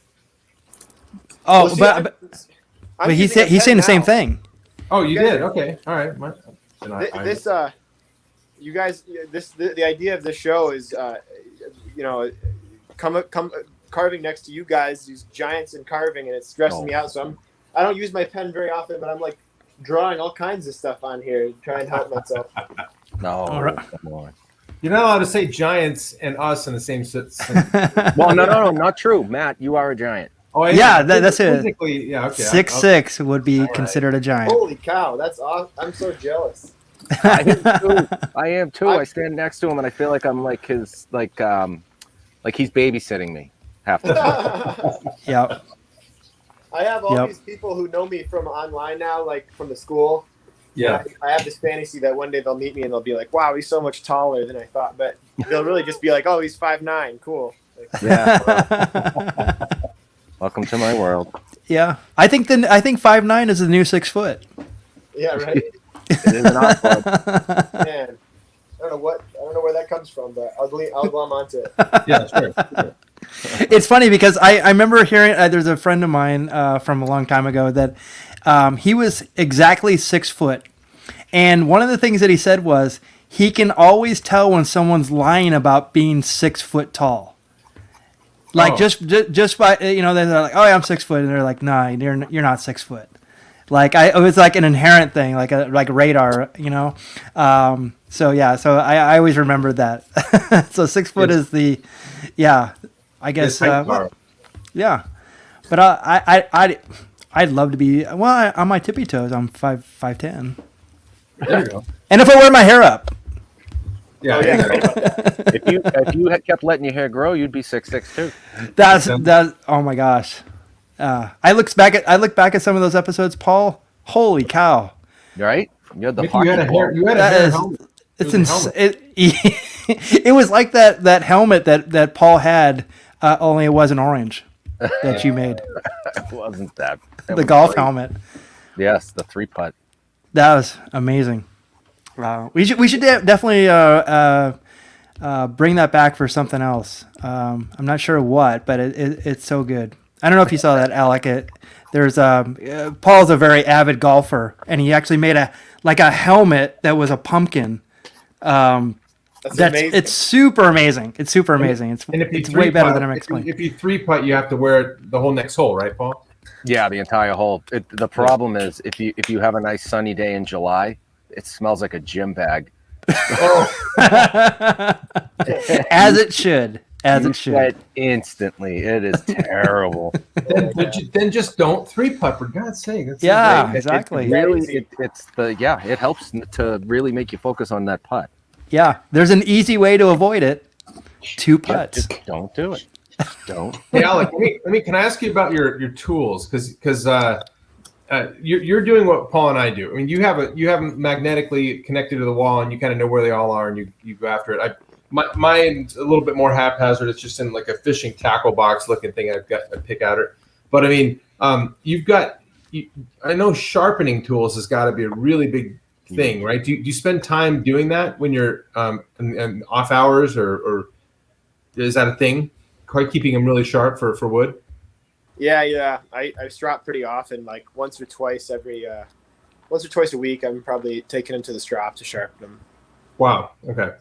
Oh, but he's saying the same thing. Oh, you did? Okay, all right. You guys, the idea of this show is, come carving next to you guys, these giants in carving, and it's stressing me out. So I don't use my pen very often, but I'm like drawing all kinds of stuff on here to try and help myself. No, come on. You're not allowed to say giants and us in the same sentence. Well, no, not true. Matt, you are a giant. Oh, yeah, that's it. Yeah, okay. 6'6" would be considered a giant. Holy cow, that's awesome. I'm so jealous. I am too. I stand next to him, and I feel like I'm like his like he's babysitting me half the time. Yeah. I have all these people who know me from online now, like from the school. Yeah. I have this fantasy that one day they'll meet me and they'll be like, "Wow, he's so much taller than I thought." But they'll really just be like, "Oh, he's 5'9". Cool. Like, Yeah. Welcome to my world. Yeah. I think 5'9" is the new 6 foot. yeah, right. It is an awkward. Man, I don't know where that comes from, but I'll glom onto it. Yeah, sure. It's funny because I remember hearing there's a friend of mine from a long time ago that he was exactly 6 foot, and one of the things that he said was he can always tell when someone's lying about being 6 foot tall. Like just by they're like, "Oh, yeah, I'm 6 foot," and they're like, "Nah, you're not 6 foot." Like it was like an inherent thing, like radar, So yeah, so I always remember that. So 6 foot is the, I guess, yeah. But I'd love to be on my tippy toes. I'm 5'10". There you go. And if I wear my hair up. Yeah. If you had kept letting your hair grow, you'd be 6'6" too. That's oh my gosh. I look back at some of those episodes, Paul. Holy cow! Right? You had the You had a hair helmet. It's insane. It was like that helmet that Paul had, only it wasn't orange. That you made. It wasn't that. The golf helmet. Yes, the 3-putt. That was amazing. We should definitely bring that back for something else. I'm not sure what, but it's so good. I don't know if you saw that, Alec. Paul's a very avid golfer, and he actually made a helmet that was a pumpkin. That's amazing. It's super amazing. It's super amazing. It's way better than I'm explaining. If you 3-putt, you have to wear the whole next hole, right, Paul? Yeah, the entire hole. The problem is if you have a nice sunny day in July, it smells like a gym bag. As it should. You sweat instantly. It is terrible. then just don't 3-putt, for God's sake. Exactly. It helps to really make you focus on that putt. Yeah, there's an easy way to avoid it. 2 putts. Just don't do it. Don't. Hey, Alec, can I ask you about your tools? Because you're doing what Paul and I do. I mean, you have them magnetically connected to the wall, and you kind of know where they all are, and you go after it. Mine's a little bit more haphazard. It's just in like a fishing tackle box looking thing. I pick out it. But I mean, I know sharpening tools has got to be a really big thing, right? Do you spend time doing that when you're in off hours, or is that a thing? Quite keeping them really sharp for wood. Yeah. I strap pretty often, like once or twice every once or twice a week, I'm probably taking them to the strop to sharpen them. Wow. Okay.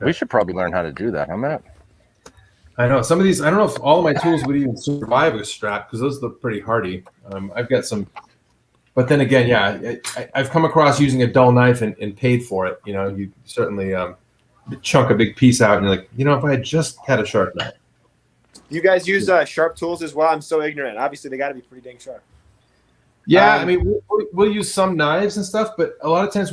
We should probably learn how to do that, huh, Matt? I know some of these. I don't know if all of my tools would even survive a strap because those look pretty hardy. I've got some, but then again, yeah, I've come across using a dull knife and paid for it. You know, you certainly chunk a big piece out, and you're like, you know, if I had just had a sharp knife. You guys use sharp tools as well? I'm so ignorant. Obviously, they got to be pretty dang sharp. Yeah, I mean, we'll use some knives and stuff, but a lot of times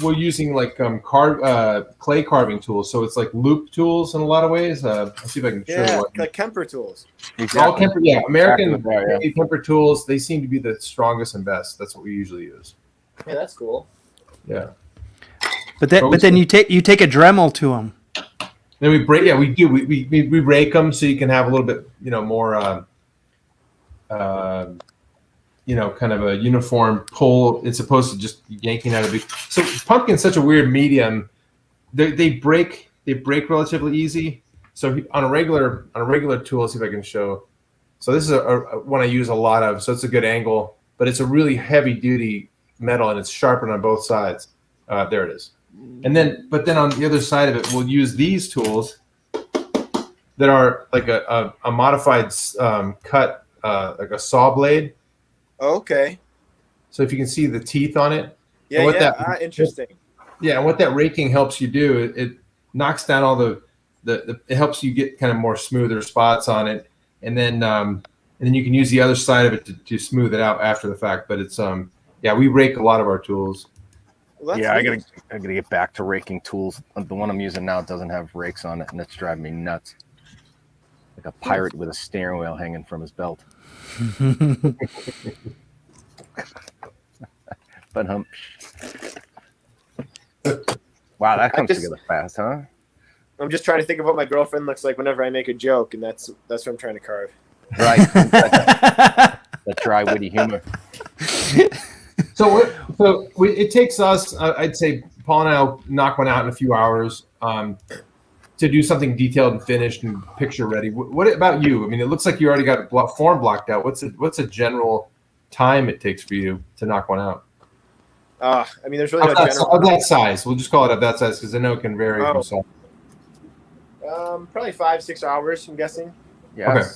we're using like clay carving tools. So it's like loop tools in a lot of ways. Let's see if I can show you what. Like Kemper tools. Exactly. All Kemper, yeah, American Exactly. Kemper tools. They seem to be the strongest and best. That's what we usually use. Yeah, that's cool. Yeah. But then you take a Dremel to them. Then we break. Yeah, we do. We rake them so you can have a little bit, you know, more. You know, kind of a uniform pull. It's opposed to just yanking out a big. So pumpkin's such a weird medium. They break relatively easy. So on a regular tool, let's see if I can show. So this is a one I use a lot of. So it's a good angle, but it's a really heavy duty metal and it's sharpened on both sides. There it is. And then, but then on the other side of it, we'll use these tools that are like a modified cut, like a saw blade. Okay. So if you can see the teeth on it. Yeah, interesting. Yeah, and what that raking helps you do, it knocks down all the it helps you get kind of more smoother spots on it, and then you can use the other side of it to smooth it out after the fact. But it's yeah, we rake a lot of our tools. Well, Yeah, I gotta get back to raking tools. The one I'm using now doesn't have rakes on it, and it's driving me nuts. Like a pirate with a steering wheel hanging from his belt. But wow, that comes together fast, huh? I'm just trying to think of what my girlfriend looks like whenever I make a joke, and that's what I'm trying to carve. Right. That dry, witty humor. So it takes us, I'd say, Paul and I will knock one out in a few hours to do something detailed and finished and picture ready. What about you? I mean, it looks like you already got form blocked out. What's a general time it takes for you to knock one out? I mean, there's really no general. Of that size. We'll just call it of that size because I know it can vary from size. Probably 5-6 hours, I'm guessing. Yeah. Okay.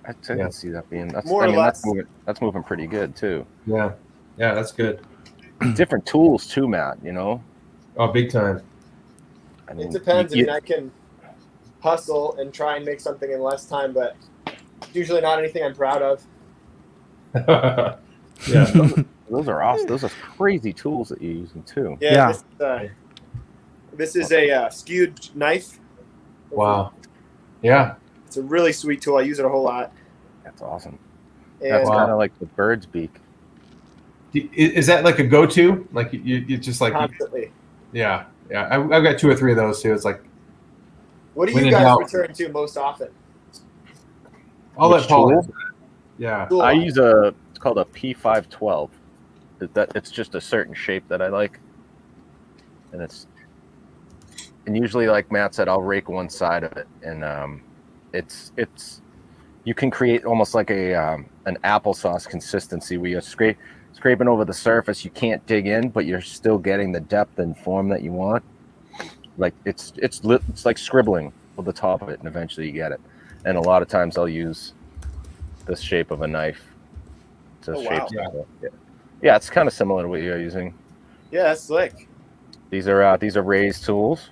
I can see that being More or less. That's moving pretty good too. Yeah, that's good. Different tools too, Matt. You know. Oh, big time. I mean, It depends. I mean, I can hustle and try and make something in less time, but it's usually not anything I'm proud of. Yeah. Those are awesome. Those are crazy tools that you're using too. Yeah. This is a skewed knife. Wow. Yeah. It's a really sweet tool. I use it a whole lot. That's awesome. And That's kind of like the bird's beak. Is that like a go-to? Like you just like constantly. Yeah. I've got 2 or 3 of those too. It's like. What do you guys return to most often? I'll let Paul. Tool? Yeah. Cool. I use it's called a P512. It's just a certain shape that I like, and usually, like Matt said, I'll rake one side of it, and it's you can create almost like an applesauce consistency where you're scraping over the surface. You can't dig in, but you're still getting the depth and form that you want. Like it's like scribbling with the top of it, and eventually you get it. And a lot of times I'll use this shape of a knife to shape. Wow. Yeah, it's kind of similar to what you're using. Yeah, that's slick. These are raised tools.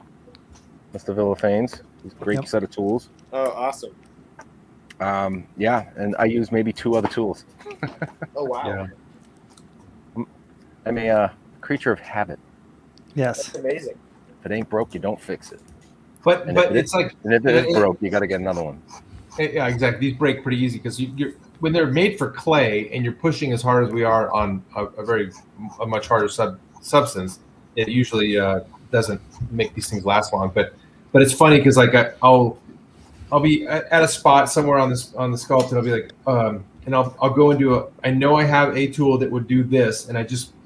Mr. Villafayne's. Great set of tools. Oh, awesome. Yeah, and I use maybe 2 other tools. Oh, wow. Yeah. I'm a creature of habit. Yes. That's amazing. If it ain't broke, you don't fix it. But And if it's like. And if it is broke, you got to get another one. Yeah, exactly. These break pretty easy because you're when they're made for clay and you're pushing as hard as we are on a much harder substance. It usually doesn't make these things last long. But it's funny because like I'll be at a spot somewhere on the sculpt and I'll be like and I'll go into I know I have a tool that would do this and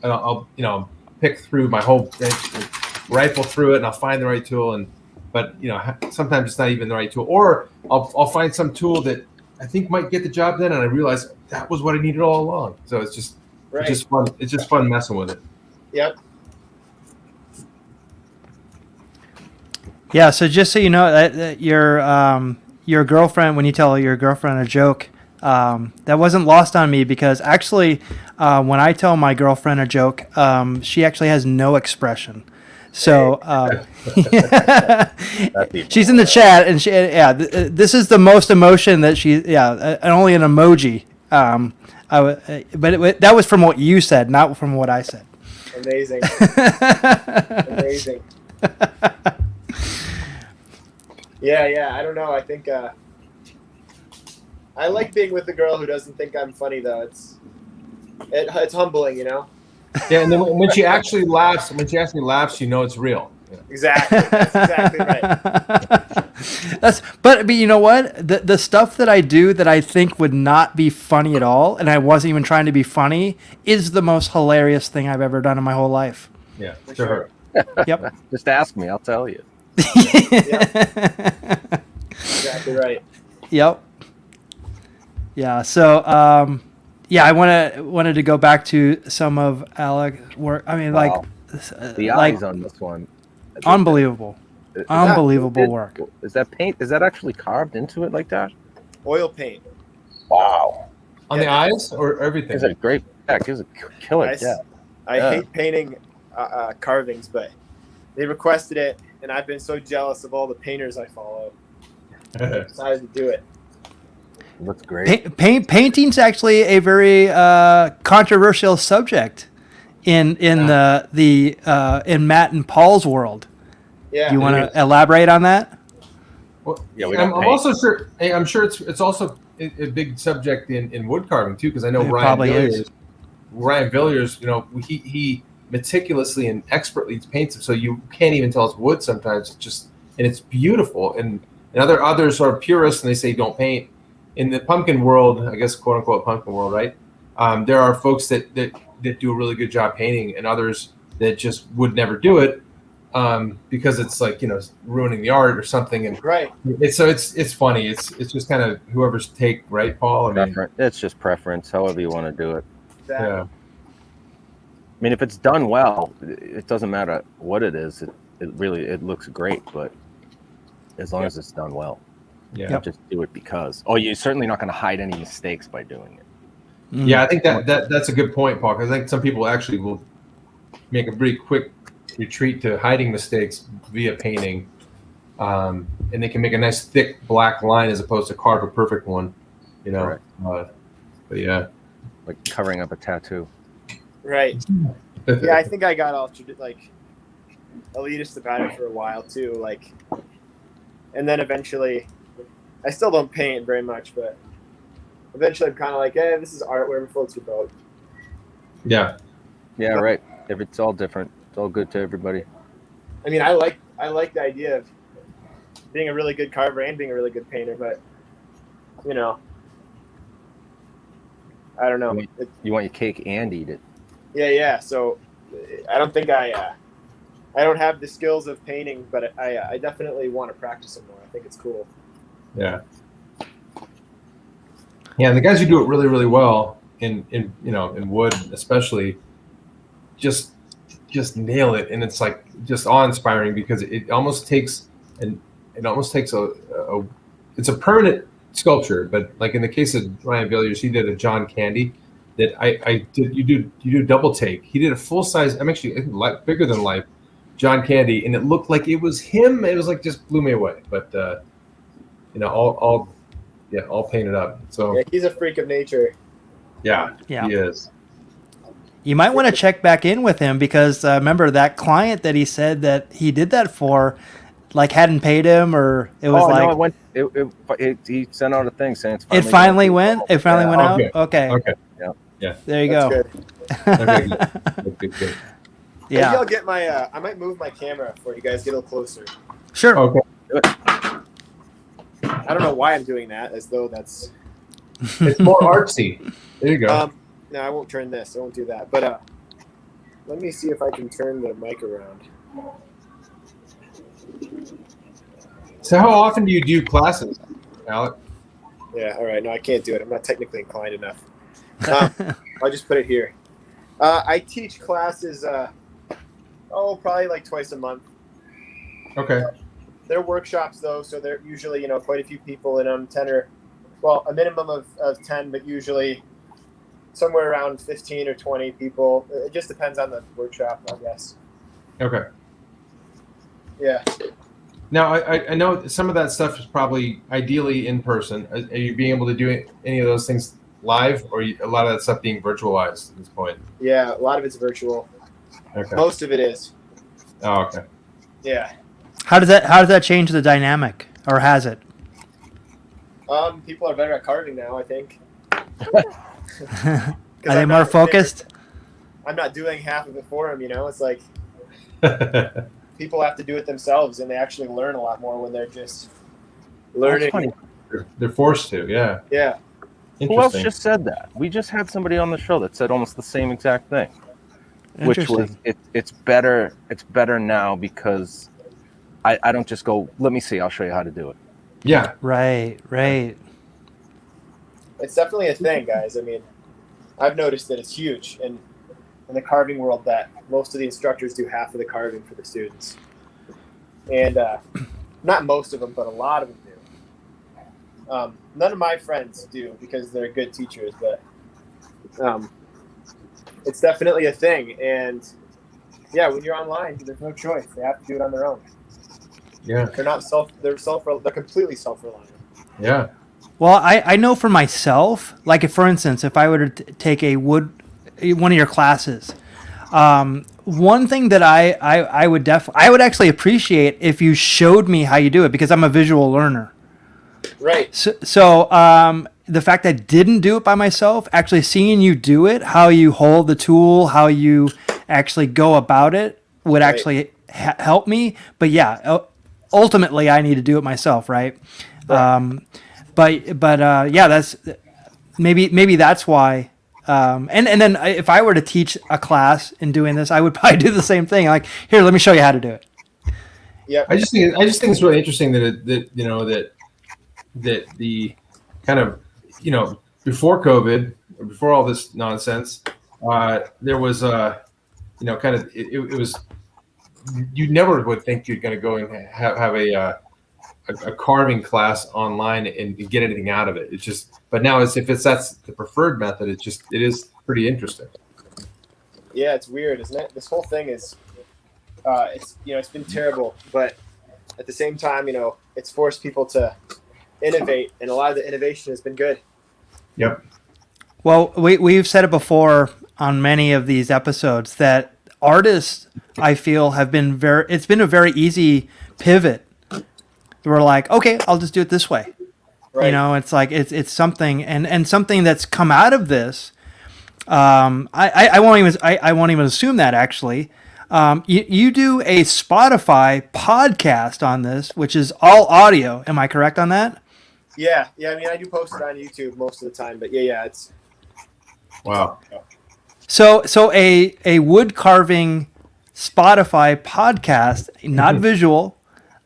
I'll pick through my whole bench, rifle through it and I'll find the right tool but sometimes it's not even the right tool, or I'll find some tool that I think might get the job done, and I realize that was what I needed all along. So it's just Right. It's just fun. It's just fun messing with it. Yep. Yeah. So just so you know, that your girlfriend, when you tell your girlfriend a joke, that wasn't lost on me because actually, when I tell my girlfriend a joke, she actually has no expression. So she's in the chat, and this is the most emotion that and only an emoji. That was from what you said, not from what I said. Amazing. Amazing. Yeah. I don't know. I think I like being with a girl who doesn't think I'm funny, though. It's humbling, you know. Yeah, and then when she actually laughs, you know it's real. Yeah. Exactly. That's exactly right. But you know what? The stuff that I do that I think would not be funny at all, and I wasn't even trying to be funny, is the most hilarious thing I've ever done in my whole life. Yeah, to her. Yep. Just ask me, I'll tell you. Exactly right. Yep. Yeah. So, I wanted to go back to some of Alec's work. I mean, Wow. The eyes on this one. Unbelievable. Unbelievable work. Is that paint? Is that actually carved into it like that? Oil paint. Wow. On the eyes or everything? Gives it a great, gives a killer depth. I hate painting carvings, but they requested it, and I've been so jealous of all the painters I follow. I decided to do it. Looks great. Painting's actually a very controversial subject in Matt and Paul's world. Yeah. Do you want to elaborate on that? Well, Yeah, I'm also sure. Hey, I'm sure it's also a big subject in wood carving too, because I know It probably is. Ryan Villiers, you know, he meticulously and expertly paints it, so you can't even tell it's wood sometimes. It's just, and it's beautiful. And others are purists and they say don't paint. In the pumpkin world, I guess, quote unquote pumpkin world, right? There are folks that do a really good job painting, and others that just would never do it because it's like, you know, ruining the art or something. And Right. It's funny. It's just kind of whoever's take, right, Paul? I mean, It's just preference, however you want to do it. Exactly. yeah. I mean, if it's done well, it doesn't matter what it is. It looks great, but as long as it's done well. Yeah. Don't just do it because. Oh, you're certainly not going to hide any mistakes by doing it. Yeah, I think that's a good point, Paul, because I think some people actually will make a pretty quick retreat to hiding mistakes via painting. And they can make a nice thick black line as opposed to carve a perfect one, you know. Right. But yeah. Like covering up a tattoo. Right. Yeah, I think I got all like elitist about it for a while too. Like, and then eventually, I still don't paint very much, but eventually I'm kind of like, hey, this is art, wherever floats your boat. Yeah. Yeah, right. If it's all different, it's all good to everybody. I mean, I like the idea of being a really good carver and being a really good painter, but you know, I don't know. You want your cake and eat it. Yeah. So I don't think I don't have the skills of painting, but I definitely want to practice it more. I think it's cool. Yeah. Yeah, and the guys who do it really, really well in wood especially just nail it, and it's like just awe-inspiring because it almost takes it's a permanent sculpture, but like in the case of Ryan Villiers, he did a John Candy that you do double take. He did a full size, I'm actually bigger than life John Candy, and it looked like it was him. It was like just blew me away. But all painted up. So yeah, he's a freak of nature. Yeah. He is. You might want to check back in with him because remember that client that he said that he did that for, like hadn't paid him, or it was he sent out a thing saying it finally went out. Okay. Yeah. There you That's go. Good. Okay, good. Yeah. Maybe I'll get my. I might move my camera for you guys. Get a little closer. Sure. Okay. I don't know why I'm doing that, as though that's. It's more artsy. There you go. No, I won't turn this. I won't do that. But let me see if I can turn the mic around. So how often do you do classes, Alec? Yeah. All right. No, I can't do it. I'm not technically inclined enough. I'll just put it here. I teach classes, probably like twice a month. Okay. They're workshops though, so they're usually, quite a few people in them, 10 or, a minimum of 10, but usually somewhere around 15 or 20 people. It just depends on the workshop, I guess. Okay. Yeah. Now, I know some of that stuff is probably ideally in person. Are you being able to do any of those things live, or a lot of that stuff being virtualized at this point? Yeah, a lot of it's virtual. Okay. Most of it is. Oh, okay. Yeah. How does that change the dynamic, or has it? People are better at carving now, I think. Are they more focused? I'm not doing half of it for them, It's like people have to do it themselves, and they actually learn a lot more when they're just learning. That's funny. They're forced to, yeah. Yeah. Who else just said that? We just had somebody on the show that said almost the same exact thing, which was it's better now because I don't just go, let me see, I'll show you how to do it. Yeah. Right. It's definitely a thing, guys. I mean, I've noticed that it's huge in the carving world that most of the instructors do half of the carving for the students. And not most of them, but a lot of them do. None of my friends do because they're good teachers, but it's definitely a thing. And yeah, when you're online, there's no choice. They have to do it on their own. Yeah. They're completely self-reliant. Yeah. Well, I know for myself, like if, for instance, if I were to take one of your classes, one thing that I would actually appreciate if you showed me how you do it, because I'm a visual learner. Right. So the fact that I didn't do it by myself, actually seeing you do it, how you hold the tool, how you actually go about it, would actually help me. But yeah, ultimately I need to do it myself, right? But yeah, that's maybe that's why. And then if I were to teach a class in doing this, I would probably do the same thing. Like, here, let me show you how to do it. Yeah. I just think it's really interesting that that the kind of, before COVID, or before all this nonsense, there was kind of it was, you never would think you're going to go and have a carving class online and get anything out of it. It's just, but now that's the preferred method. It is pretty interesting. Yeah, it's weird, isn't it? This whole thing is, it's been terrible, but at the same time, it's forced people to innovate, and a lot of the innovation has been good. Yep. Well, we've said it before on many of these episodes that artists, I feel, it's been a very easy pivot. We're like, okay, I'll just do it this way. Right. It's like it's something, and something that's come out of this. I won't even assume that actually. You do a Spotify podcast on this, which is all audio. Am I correct on that? Yeah. I mean, I do post it on YouTube most of the time, but yeah, it's. Wow. So a wood carving Spotify podcast, not visual.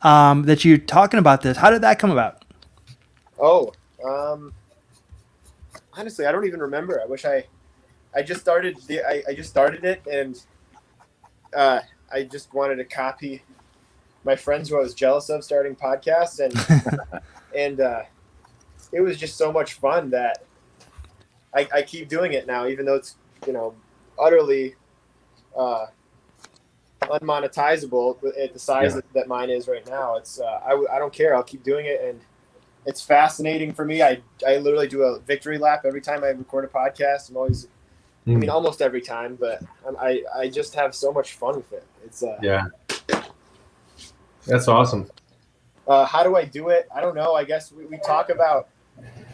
That you're talking about this. How did that come about? Oh, honestly, I don't even remember. I wish I just started I just started it, and I just wanted to copy my friends who I was jealous of starting podcasts, and it was just so much fun that I keep doing it now, even though it's utterly unmonetizable at the size that mine is right now. It's I don't care. I'll keep doing it, and it's fascinating for me. I literally do a victory lap every time I record a podcast. I'm always, I mean, almost every time, but I just have so much fun with it. It's that's awesome. How do I do it? I don't know. I guess we talk about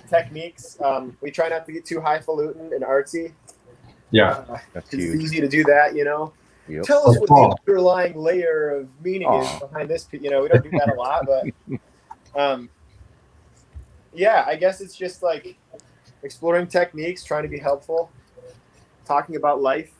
techniques. We try not to get too highfalutin and artsy. Yeah, it's easy to do that, Yep. Tell us what the underlying layer of meaning is behind this. We don't do that a lot, but yeah, I guess it's just like exploring techniques, trying to be helpful, talking about life.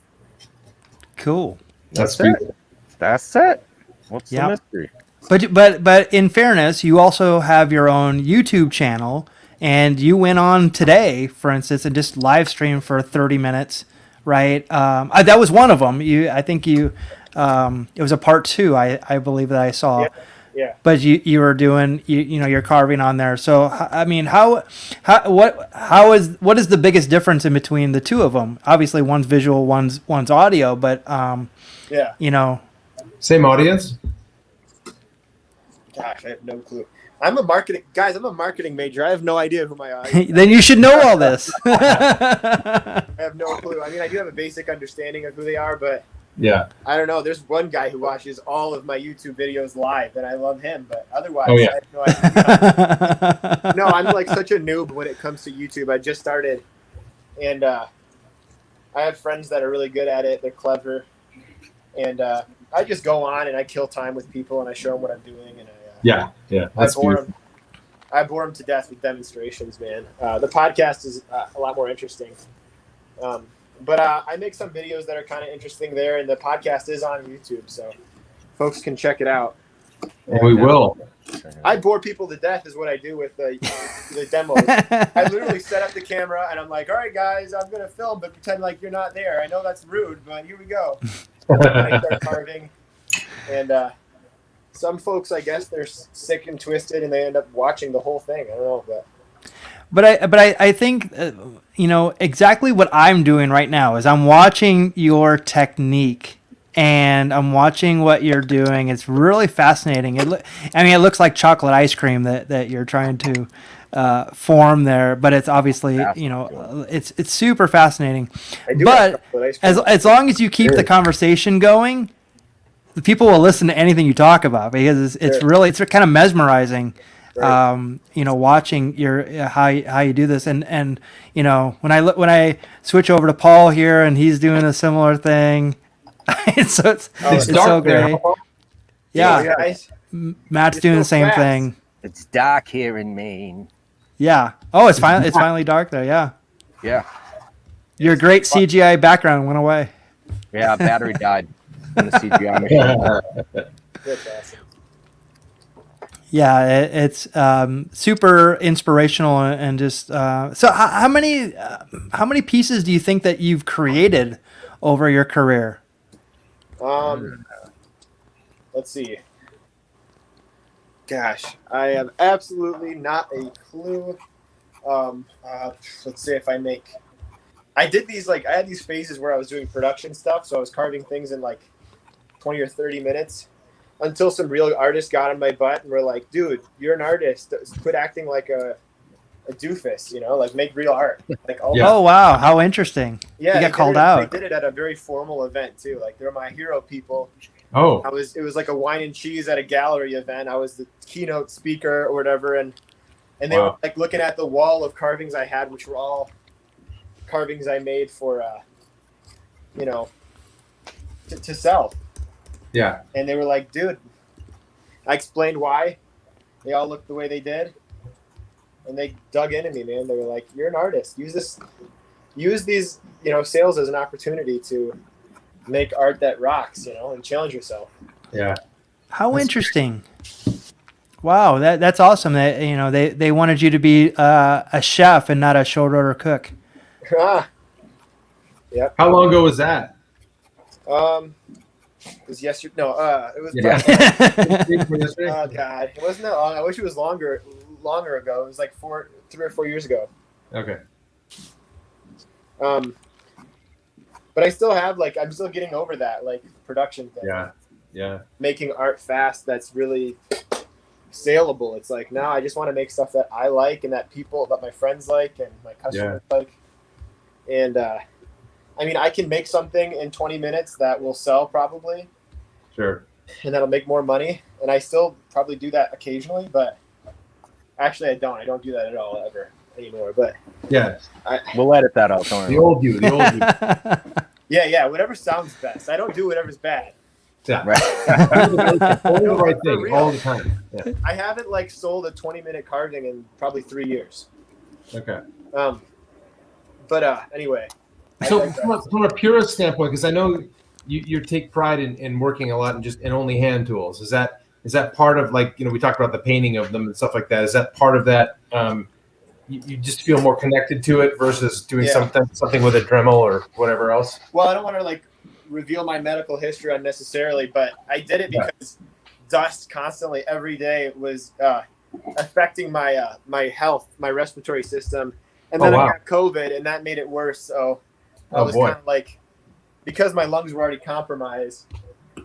Cool. That's it. That's it. What's the mystery? But in fairness, you also have your own YouTube channel, and you went on today, for instance, and just live streamed for 30 minutes right? That was one of them. I think it was a part 2. I believe that I saw. Yeah. Yeah. But you were doing you're carving on there. So I mean, what is the biggest difference in between the two of them? Obviously, one's visual, one's audio. But yeah, Same audience. Gosh, I have no clue. I'm a marketing major. I have no idea who my audience. then you should know all this. I have no clue. I mean, I do have a basic understanding of who they are, but Yeah. I don't know. There's one guy who watches all of my YouTube videos live, and I love him. But otherwise, Oh, yeah. I have no idea. No, I'm like such a noob when it comes to YouTube. I just started, and I have friends that are really good at it. They're clever, and I just go on and I kill time with people, and I show them what I'm doing, and Yeah. That's beautiful. I bore them to death with demonstrations, man. The podcast is a lot more interesting. But I make some videos that are kind of interesting there, and the podcast is on YouTube, so folks can check it out. And we will. I bore people to death is what I do with the demos. I literally set up the camera, and I'm like, all right, guys, I'm going to film, but pretend like you're not there. I know that's rude, but here we go. I start carving. And some folks, I guess, they're sick and twisted, and they end up watching the whole thing. I don't know, But I think exactly what I'm doing right now is I'm watching your technique and I'm watching what you're doing. It's really fascinating. It looks like chocolate ice cream that you're trying to form there, but it's obviously it's super fascinating. But as long as you keep the conversation going, the people will listen to anything you talk about because it's really kind of mesmerizing. Right. Watching your how you do this, and when I switch over to Paul here, and he's doing a similar thing, it's so great. Yeah, Matt's doing the same thing. It's dark here in Maine. Yeah. Oh, it's finally dark there. Yeah. Yeah. Your great CGI background went away. Yeah, battery died in the CGI machine. That's awesome. Yeah, it's super inspirational and just so how many pieces do you think that you've created over your career? Let's see. Gosh, I have absolutely not a clue. Let's see if I did these I had these phases where I was doing production stuff, so I was carving things in 20 or 30 minutes. Until some real artists got on my butt and were like, dude, you're an artist. Quit acting like a doofus, make real art. Oh, wow. How interesting. Yeah. You got called out. They did it at a very formal event, too. They're my hero people. Oh. It was like a wine and cheese at a gallery event. I was the keynote speaker or whatever. And they were looking at the wall of carvings I had, which were all carvings I made for, to sell. Yeah. And they were like, dude, I explained why they all looked the way they did. And they dug into me, man. They were like, you're an artist. Use these, sales as an opportunity to make art that rocks, and challenge yourself. Yeah. How interesting. Wow. That's awesome. That, they wanted you to be a chef and not a short order cook. Yep. How long ago was that? It was yesterday. No, it was. Yeah. Oh God, it wasn't that long. I wish it was longer ago. It was 3 or 4 years ago. Okay. But I still have I'm still getting over that production thing. Yeah. Yeah. Making art fast that's really saleable. It's now I just want to make stuff that I like and that my friends like and my customers like. And I can make something in 20 minutes that will sell probably. Sure. And that'll make more money. And I still probably do that occasionally, but actually I don't. I don't do that at all ever anymore. But yeah, we'll edit that out. Don't worry. The old you. Yeah. Whatever sounds best. I don't do whatever's bad. Yeah. Right. Only the right thing all the time. Yeah. I haven't sold a 20-minute carving in probably 3 years. Okay. But anyway. So from a purist standpoint, because I know you take pride in working a lot in only hand tools. Is that part of we talked about the painting of them and stuff like that? Is that part of that you just feel more connected to it versus doing Yeah. something with a Dremel or whatever else? Well, I don't want to like reveal my medical history unnecessarily, but I did it because dust constantly every day was affecting my my health, my respiratory system, and then I got COVID, and that made it worse. So I was kind of like, because my lungs were already compromised,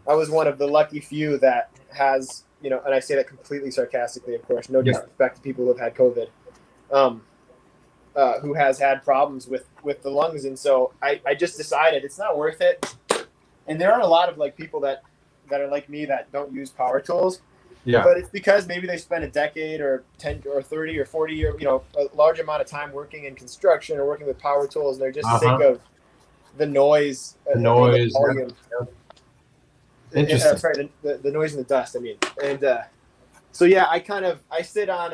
I was one of the lucky few that has, you know, and I say that completely sarcastically, of course, no disrespect to people who have had COVID, who has had problems with the lungs. And so I just decided it's not worth it. And there are a lot of like people that are like me that don't use power tools. Yeah. But it's because maybe they spent a decade or 10 or 30 or 40 year, you know, a large amount of time working in construction or working with power tools, and they're just sick of the noise. The volume. Interesting. Sorry, the noise and the dust, I mean. And so, yeah, I sit on,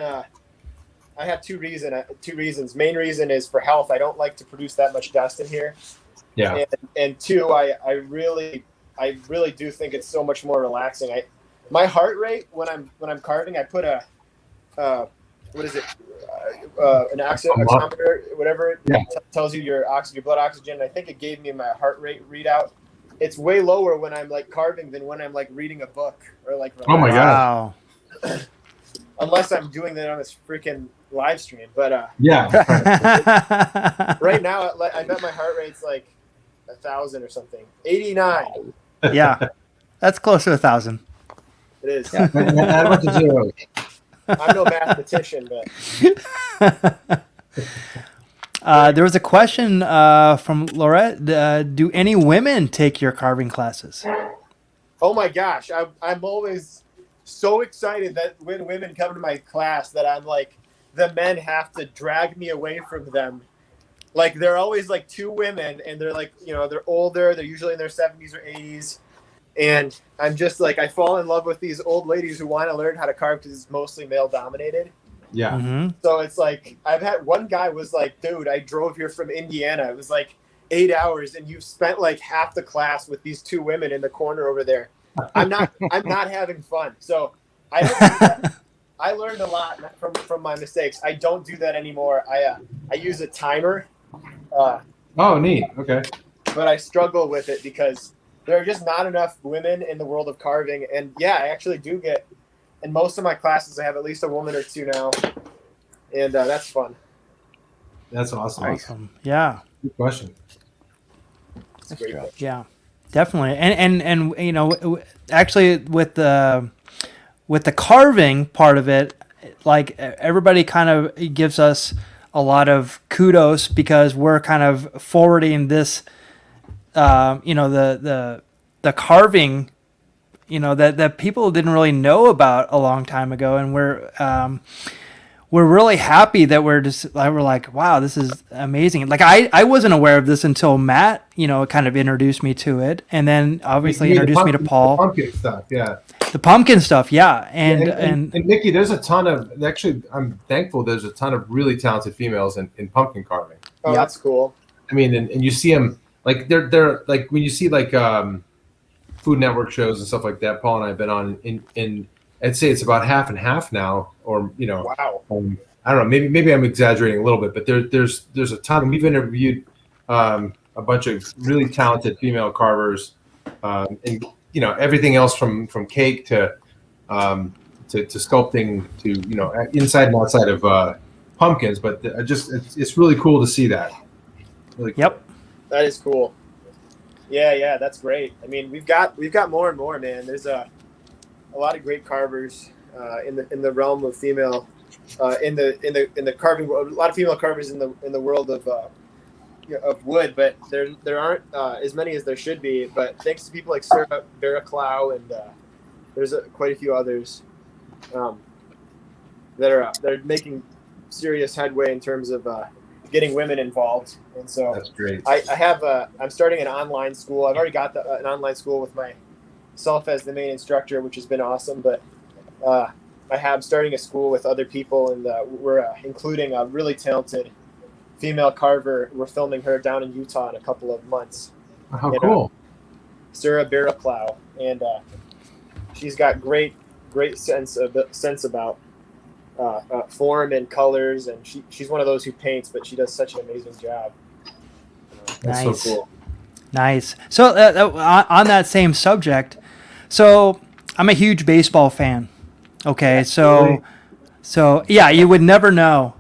I have two reasons. Main reason is for health. I don't like to produce that much dust in here. Yeah. And two, I really do think it's so much more relaxing. My heart rate when I'm carving, I put a what is it? An oximeter, whatever tells you your blood oxygen. I think it gave me my heart rate readout. It's way lower when I'm like carving than when I'm like reading a book or like. Oh my god! Unless I'm doing that on this freaking live stream, but right now I bet my heart rate's like 1,000 or something. 89. Yeah, that's close to 1,000. It is. Yeah. I'm no mathematician, but. There was a question from Laurette. Do any women take your carving classes? Oh my gosh. I'm always so excited that when women come to my class that I'm like, the men have to drag me away from them. Like, they're always like two women, and they're like, you know, they're older. They're usually in their 70s or 80s. And I'm just like, I fall in love with these old ladies who want to learn how to carve because it's mostly male dominated. Yeah. Mm-hmm. So it's like, I've had one guy was like, dude, I drove here from Indiana. It was like 8 hours, and you've spent like half the class with these two women in the corner over there. I'm not having fun. So I learned a lot from my mistakes. I don't do that anymore. I use a timer. Oh, neat. Okay. But I struggle with it because there are just not enough women in the world of carving. And yeah, I actually do get, in most of my classes, I have at least a woman or two now. And that's fun. That's awesome. Yeah. Good question. That's great. Yeah, definitely. And you know, actually with the carving part of it, like everybody kind of gives us a lot of kudos because we're kind of forwarding this, you know, the carving, you know, that people didn't really know about a long time ago, and we're really happy that we're like, wow, this is amazing. Like I wasn't aware of this until Matt, you know, kind of introduced me to it, and then obviously introduced me to Paul. The pumpkin stuff, yeah. The pumpkin stuff, yeah, and Nikki, there's a ton of, actually, I'm thankful there's a ton of really talented females in pumpkin carving. Oh, that's cool. I mean, and you see them like they're like when you see like Food Network shows and stuff like that. Paul and I have been on in I'd say it's about half and half now, or you know, wow. I don't know, maybe I'm exaggerating a little bit, but there's a ton. We've interviewed a bunch of really talented female carvers, and you know, everything else from cake to sculpting to, you know, inside and outside of pumpkins. But it's really cool to see that. Really cool. Yep, that is cool. Yeah, that's great. I mean, we've got more and more, man. There's a lot of great carvers in the realm of female in the carving world. A lot of female carvers in the world of wood, but there aren't as many as there should be. But thanks to people like Sarah Baraclow and there's quite a few others that are making serious headway in terms of getting women involved. And so that's great. I'm starting an online school. I've already got an online school with myself as the main instructor, which has been awesome. But I'm starting a school with other people, and we're including a really talented female carver. We're filming her down in Utah in a couple of months. How cool. Sarah Baraclow, and she's got great sense about form and colors, and she's one of those who paints, but she does such an amazing job. That's Nice. so cool. Nice. So on that same subject, so I'm a huge baseball fan. Okay, so yeah, you would never know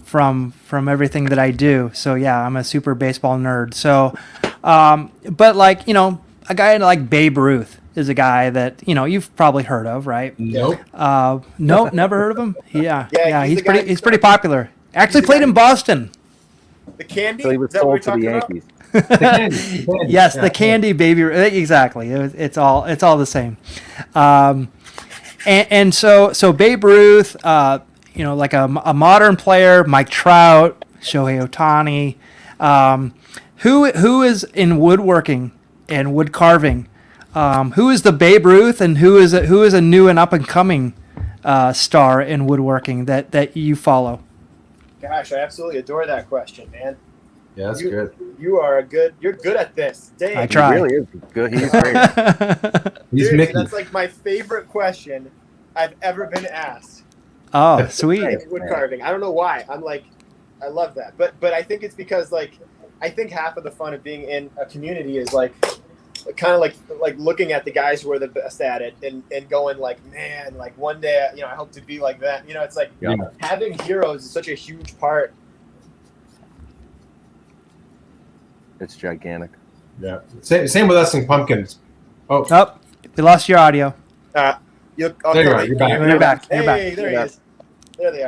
from everything that I do. So yeah, I'm a super baseball nerd. So, but like a guy like Babe Ruth is a guy that you've probably heard of, right? Nope. Nope, never heard of him. Yeah, he's he's pretty popular. Actually played in Boston. The Candy. So he was Is that what we're sold to the talking about? Yankees. The candy. Yes, Yeah, the candy baby. Exactly. It's all the same. And so Babe Ruth, like a modern player, Mike Trout, Shohei Ohtani, who is in woodworking and wood carving. Who is the Babe Ruth, and who is a new and up and coming star in woodworking that you follow? Gosh, I absolutely adore that question, man. Yeah, that's good. You're good at this. Dave, I try. He really is good. He's great. He's seriously, Mickey. that's like my favorite question I've ever been asked. Oh, sweet. In wood carving. I don't know why. I love that. But I think it's because I think half of the fun of being in a community is kind of like looking at the guys who are the best at it and going man, one day I hope to be like that. It's like having heroes is such a huge part. It's gigantic. Yeah. Same with us in pumpkins. Oh, we lost your audio. There you are. You're back. You're back. You're Hey, back. there he is. There they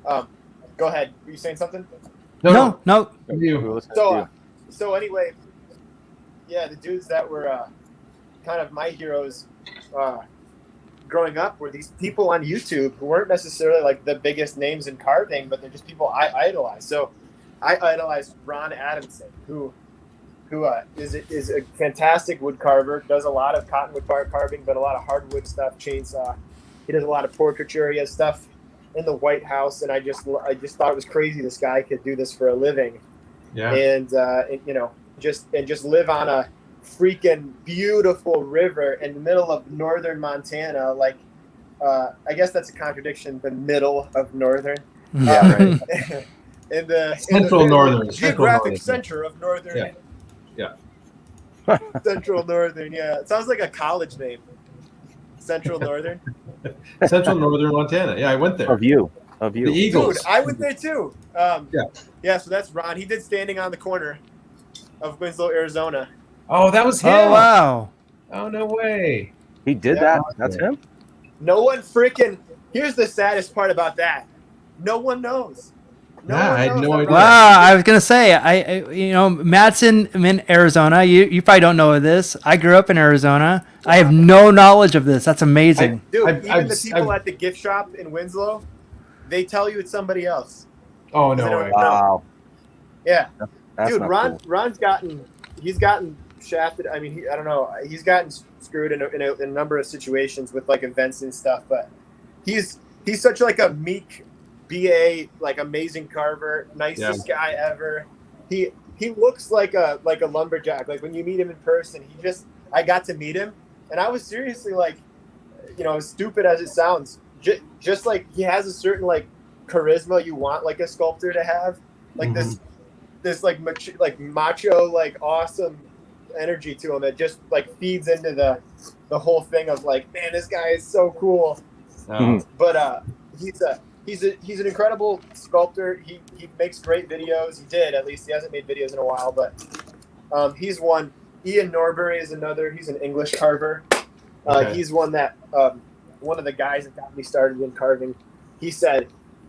are. Go ahead. Were you saying something? No. You. So anyway, yeah, the dudes that were kind of my heroes growing up were these people on YouTube who weren't necessarily like the biggest names in carving, but they're just people I idolize. So I idolized Ron Adamson, who is a fantastic wood carver, does a lot of cottonwood carving, but a lot of hardwood stuff, chainsaw. He does a lot of portraiture. He has stuff in the White House, and I just thought it was crazy this guy could do this for a living. Yeah. And just live on a freaking beautiful river in the middle of northern Montana. I guess that's a contradiction. The middle of northern. Yeah, right. in the Central northern. geographic center of northern. Yeah. Central northern. Yeah, it sounds like a college name. Central northern. Central northern Montana. Yeah, I went there. Of you. The Eagles. Dude, I went there too. Yeah. So that's Ron. He did Standing on the Corner of Winslow, Arizona. Oh, that was him. Oh wow. Oh, no way. He did that. That's him. No one freaking. Here's the saddest part about that. No one knows. I had no idea. Wow, I was gonna say, Matt's in Arizona. You probably don't know this. I grew up in Arizona. I have no knowledge of this. That's amazing. Dude, even the people at the gift shop in Winslow, they tell you it's somebody else. Oh, no way. Wow. Yeah. That's Dude, not cool. Ron's gotten shafted. I mean, I don't know. He's gotten screwed in a number of situations with events and stuff. But he's such a meek BA, amazing carver, nicest guy ever. He looks like a lumberjack. When you meet him in person, I got to meet him, and I was seriously as stupid as it sounds, just he has a certain charisma you want a sculptor to have, this macho awesome energy to him that just feeds into the whole thing of man, this guy is so cool. But he's an incredible sculptor. He makes great videos. He did, at least. He hasn't made videos in a while, but he's one. Ian Norbury is another. He's an English carver. He's one that one of the guys that got me started in carving. He said,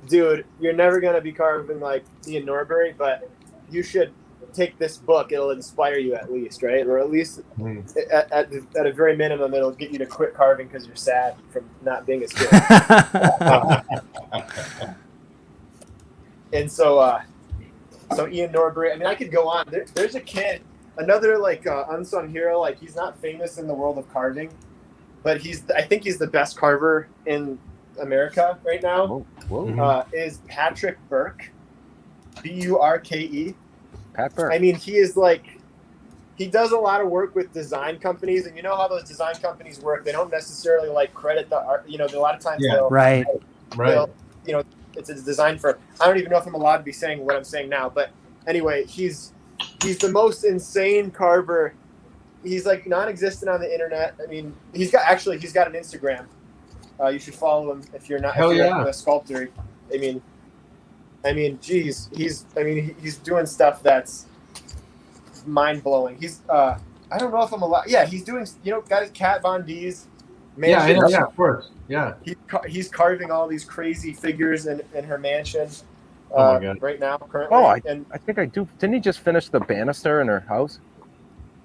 "Dude, you're never gonna be carving like Ian Norbury, but you should take this book. It'll inspire you at least, right? Or at least at a very minimum, it'll get you to quit carving because you're sad from not being as good." And so Ian Norbury. I mean, I could go on. There's a kid, another unsung hero. He's not famous in the world of carving, but I think he's the best carver in America right now. Whoa. Is Patrick Burke, Burke. Pat Burke. I mean, he is he does a lot of work with design companies, and you know how those design companies work. They don't necessarily like credit the art. You know, a lot of times Right. they'll, you know, it's a design firm. I don't even know if I'm allowed to be saying what I'm saying now, but anyway, he's the most insane carver. He's like non-existent on the internet. I mean, he's got an Instagram. You should follow him if you're not a sculptor. I mean, geez, he's doing stuff that's mind blowing. He's I don't know if I'm allowed. Yeah, he's doing, you know, got his Kat Von D's. Yeah, I know. Yeah, of course. Yeah. He's carving all these crazy figures in her mansion. Oh my God. Right now, currently. Oh, I think I do. Didn't he just finish the banister in her house?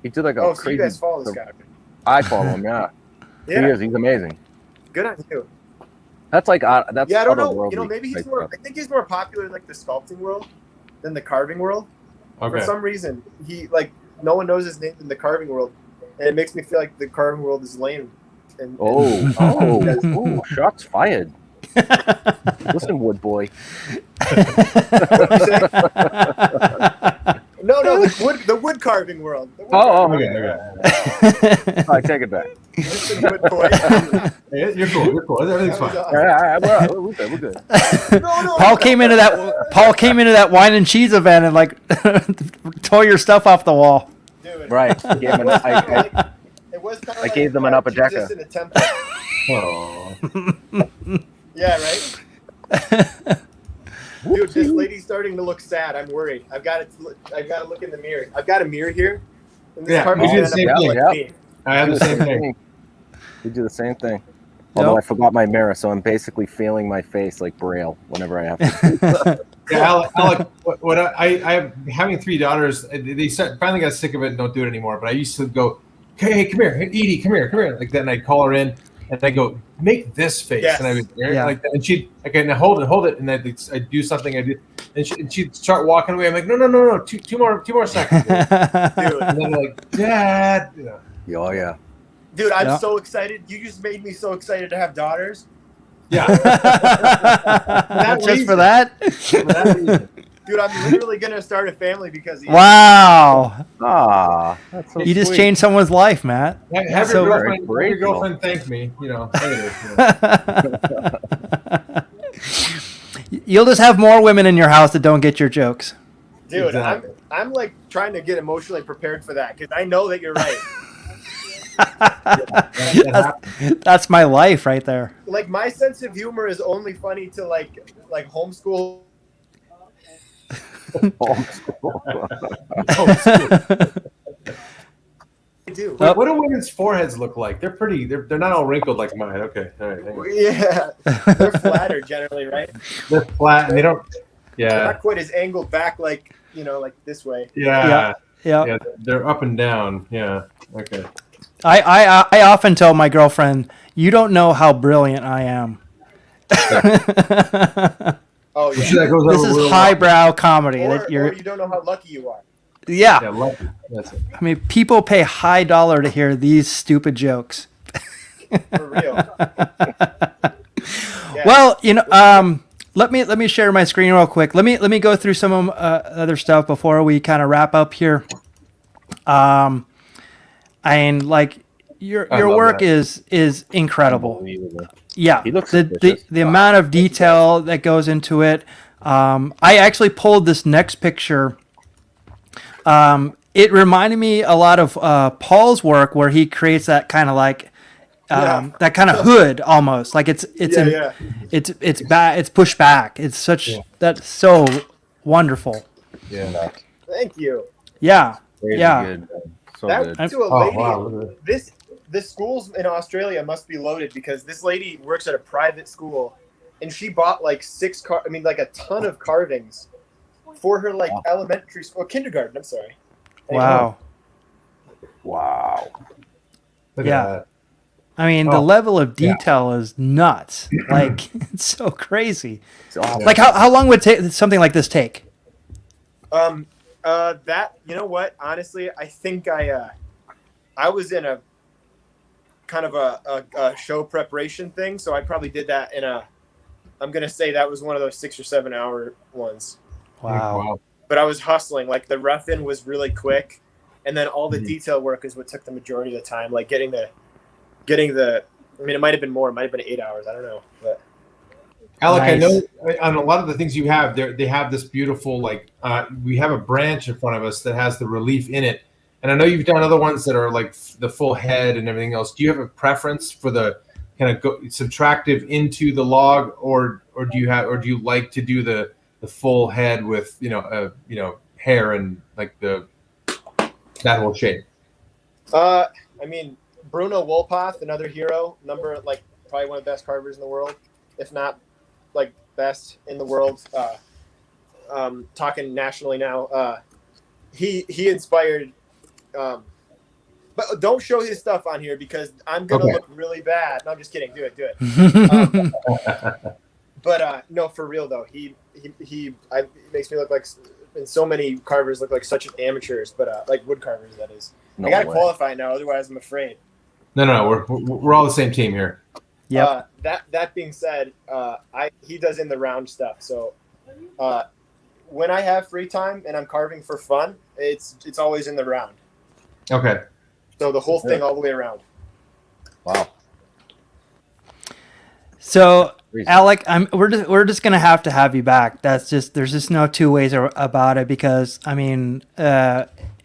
He did like a crazy. So you guys follow this guy? I follow him. Yeah. He is. He's amazing. Good on you. That's like that's. Yeah, I don't know. You know, maybe he's more. I think he's more popular in like the sculpting world than the carving world. Okay. For some reason, he like no one knows his name in the carving world, and it makes me feel like the carving world is lame. Oh, shots fired. Listen, wood boy. No, the wood carving world. Okay. All right, take it back. Listen, wood boy. Hey, you're cool. Everything's fine. We're good. No, Paul came into that wine and cheese event and like tore your stuff off the wall. Dude. Right. I gave them an upper decker. Oh. Yeah, right. Dude, this lady's starting to look sad. I'm worried. I've got to look in the mirror. I've got a mirror here. And this We do the same thing. me. I have the same thing. We do the same thing. Although I forgot my mirror, so I'm basically feeling my face like Braille whenever I have to. Yeah, Alec, what I'm having 3 daughters. They finally got sick of it and don't do it anymore. But I used to go, hey, come here, Edie, come here, like that. And I'd call her in, and I go, make this face, yes. and I would like that, and she'd now hold it, and I'd do something, and she'd start walking away. I'm like, no, two more seconds, dude. And then like, Dad, Oh yeah. Dude, I'm so excited. You just made me so excited to have daughters. Yeah. Just for that? Dude, I'm literally gonna start a family because of you. Wow. That's so You just sweet. changed someone's life, Matt. Have So your girlfriend thank me, later. You'll just have more women in your house that don't get your jokes. Dude, Exactly. I'm like trying to get emotionally prepared for that because I know that you're right. That's my life right there. Like my sense of humor is only funny to like homeschool. I do. What do women's foreheads look like? They're pretty. They're not all wrinkled like mine. Okay, all right. Hang on. Yeah, they're flatter generally, right? They're flat and they don't. They're Yeah. not quite as angled back like like this way. Yeah. Yeah. They're up and down. Yeah. Okay. I often tell my girlfriend, you don't know how brilliant I am. Oh I'm yeah. sure that goes This over is real highbrow comedy. Or You're, you don't know how lucky you are. yeah. well. Yeah, lucky. That's it. I mean, people pay high dollar to hear these stupid jokes. For real. Yeah. Well, let me share my screen real quick. Let me go through some other stuff before we kind of wrap up here. And like your work is incredible. Unbelievable. Yeah, He looks the vicious. the amount of detail that goes into it. I actually pulled this next picture. It reminded me a lot of Paul's work, where he creates that kind of like that kind of hood almost, like it's pushed back. It's that's so wonderful. Yeah. Thank you. Yeah, Crazy yeah. good. So That good. to a Oh lady. wow. Look at that. The schools in Australia must be loaded because this lady works at a private school, and she bought like like a ton of carvings for her elementary school, kindergarten. I'm sorry. Wow. Wow. Look Yeah. at that. I mean, the level of detail is nuts. Like, it's so crazy. It's awesome. Like, how long would something like this take? That you know what? Honestly, I think I was in a kind of a show preparation thing, so I probably did that I'm gonna say that was one of those 6 or 7 hour ones. Wow. But I was hustling. Like the rough-in was really quick, and then all the detail work is what took the majority of the time. Like getting the. I mean, it might have been more. It might have been 8 hours. I don't know, but. Alec, Nice. I know on a lot of the things you have, they have this beautiful, like, we have a branch in front of us that has the relief in it. And I know you've done other ones that are like the full head and everything else. Do you have a preference for the kind of subtractive into the log, or do you like to do the full head with, hair and like that whole shape? I mean, Bruno Wolpath, another hero, probably one of the best carvers in the world, if not like best in the world. Talking nationally now, he inspired. But don't show his stuff on here because I'm gonna look really bad. No, I'm just kidding. Do it. But no, for real though, he makes me look like, and so many carvers look like such amateurs, but like wood carvers, that is. I gotta qualify now, otherwise I'm afraid. No, we're all the same team here. Yeah. That being said, he does in the round stuff. So when I have free time and I'm carving for fun, it's always in the round. Okay. So the whole thing all the way around. Wow. So Alec, we're just gonna have to have you back. There's just no two ways about it, because I mean,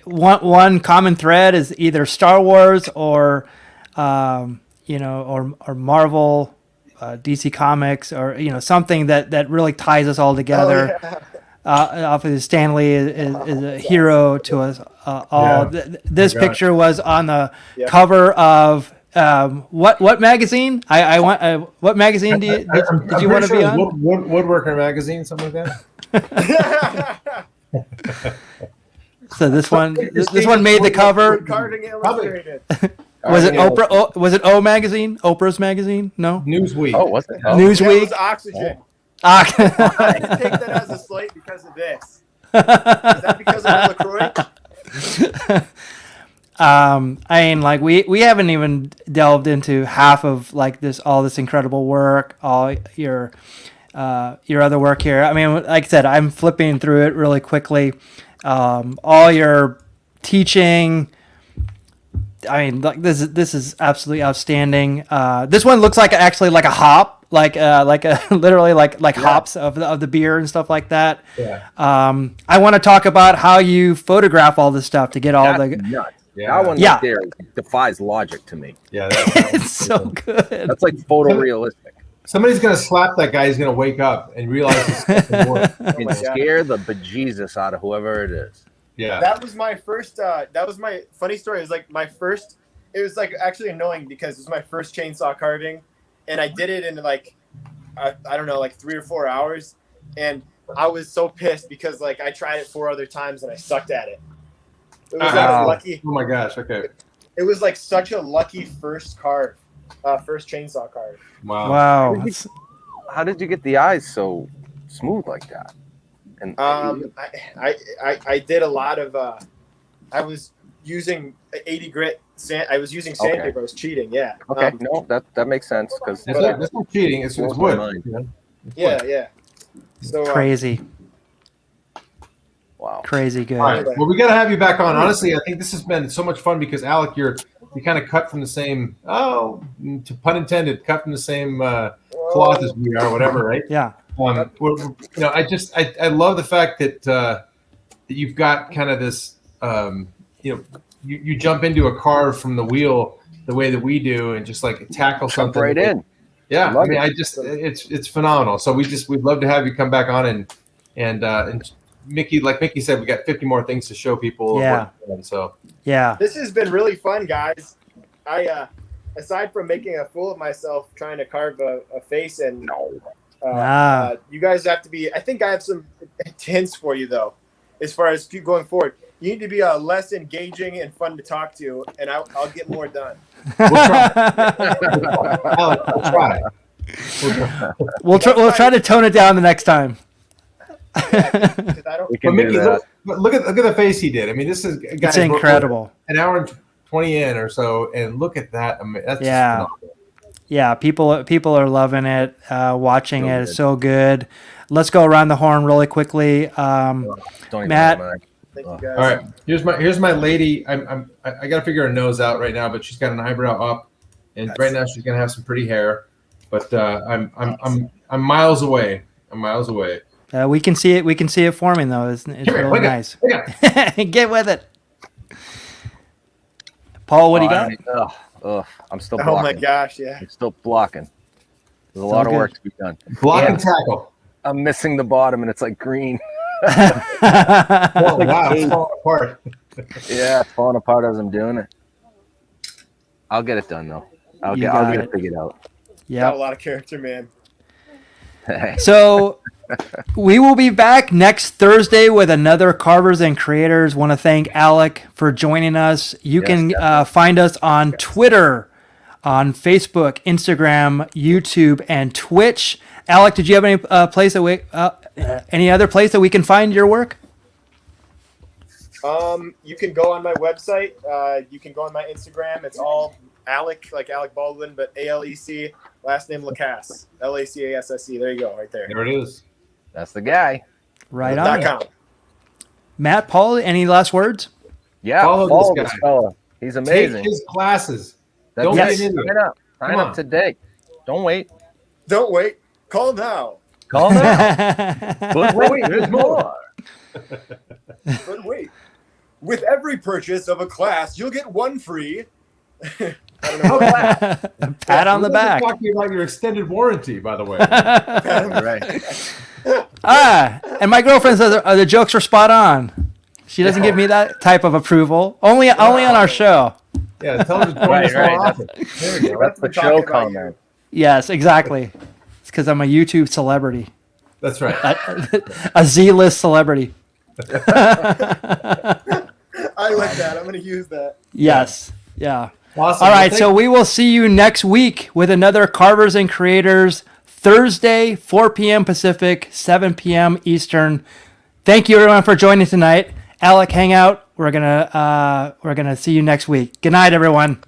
one common thread is either Star Wars or or Marvel, DC Comics, or something that really ties us all together. Oh, yeah. Obviously, Stanley is a hero to us all. Yeah. This Oh my picture was on the cover of what magazine? I want what magazine did you want to be on? Woodworker magazine, something like that. So this one made the cover. Carving Illustrated. Was it Oprah? Oh, was it O magazine? Oprah's magazine? No. Newsweek. Oh, was it? Oh. Newsweek. It was Oxygen. Ah. I didn't take that as a slight because of this. Is that because of LaCroix? I mean, like we haven't even delved into half of like all this incredible work, all your other work here. I mean, like I said, I'm flipping through it really quickly. All your teaching. I mean, like this is absolutely outstanding. This one looks like actually like a hop, literally like hops of the beer and stuff like that. Yeah. I want to talk about how you photograph all this stuff to get all That's the. nuts. Yeah. That one Yeah. right there defies logic to me. Yeah. It's so good. That's like photorealistic. Somebody's gonna slap that guy. He's gonna wake up and realize it's more. And God. scare the bejesus out of whoever it is. Yeah. That was my first. That was my funny story. It was like my first. It was like actually annoying because it was my first chainsaw carving, and I did it in like I don't know, like 3 or 4 hours, and I was so pissed because like I tried it 4 other times and I sucked at it. It was like lucky. Oh my gosh. Okay. It was like such a lucky first chainsaw carve. Wow. Wow. How did you get the eyes so smooth like that? And I did a lot of. I was using 80 grit sand. I was using sandpaper. Okay. I was cheating. Yeah. okay, no, that makes sense because That's not cheating. It's Blows my wood. mind. You know? It's Yeah. wood. Yeah. So Crazy, wow. crazy good. All right. Well, we got to have you back on. Honestly, I think this has been so much fun because Alec, you kind of cut from the same. Oh, to pun intended, cut from the same cloth as we are, whatever, right? Yeah. I love the fact that you've got kind of this. You jump into a carve from the wheel the way that we do, and just like tackle Jump something right in. Yeah, Love I mean, it. it's phenomenal. So we'd love to have you come back on and Mickey, like Mickey said, we got 50 more things to show people. Yeah. So Yeah. this has been really fun, guys. I aside from making a fool of myself trying to carve a face, and you guys have to be. I think I have some hints for you though, as far as keep going forward. You need to be less engaging and fun to talk to, and I'll get more done. we'll try. Alec, we'll try. We'll try to tone it down the next time. 'Cause I don't. We But can Mickey, do that. look at the face he did. I mean, this is guys, It's incredible. An hour and 20 in or so, and look at that. I mean, that's Yeah. just phenomenal. Yeah, people are loving it, watching it. It's good. so good. Let's go around the horn really quickly. Don't even Matt, know, man. Thank you guys. All right, here's my lady. I got to figure her nose out right now, but she's got an eyebrow up, and right now she's gonna have some pretty hair. But I'm miles away. I'm miles away. We can see it. We can see it forming though. It's really nice. Get with it, Paul. What do you got? I'm still blocking. Oh my gosh, yeah. I'm still blocking. There's a lot of work to be done. Block and tackle. I'm missing the bottom, and it's like green. Oh wow, it's falling apart. Yeah, it's falling apart as I'm doing it. I'll get it done though. I'll get it figured out. Yeah, Got a lot of character, man. So we will be back next Thursday with another Carvers and Creators. Want to thank Alec for joining us. You can find us on Twitter, on Facebook, Instagram, YouTube, and Twitch. Alec, did you have any any other place that we can find your work? You can go on my website. You can go on my Instagram. It's all Alec, like Alec Baldwin, but ALEC, last name LaCasse, LACASSE. There you go, right there. There it is. That's the guy. Right on. .com. Matt, Paul, any last words? Yeah, follow this this guy. fella. He's amazing. Take his classes. That's Don't it. get into Sign it. up. Sign up today. Don't wait. Don't wait. Call now. Call now. But wait, there's more. But wait. With every purchase of a class, you'll get one free. I don't know. Pat on the We're back. talking about your extended warranty, by the way. Right. And my girlfriend says the jokes are spot on. She doesn't give me that type of approval. Only on our show. Yeah, tell them to join us more often. There we go. That's the show comment. Yes, exactly. It's because I'm a YouTube celebrity, That's right. a Z-list celebrity. I like that. I'm going to use that. Yes. Yeah. Awesome. All right. Well, So we will see you next week with another Carvers and Creators Thursday, 4 p.m. Pacific, 7 p.m. Eastern. Thank you everyone for joining tonight. Alec, hang out. We're gonna see you next week. Good night, everyone.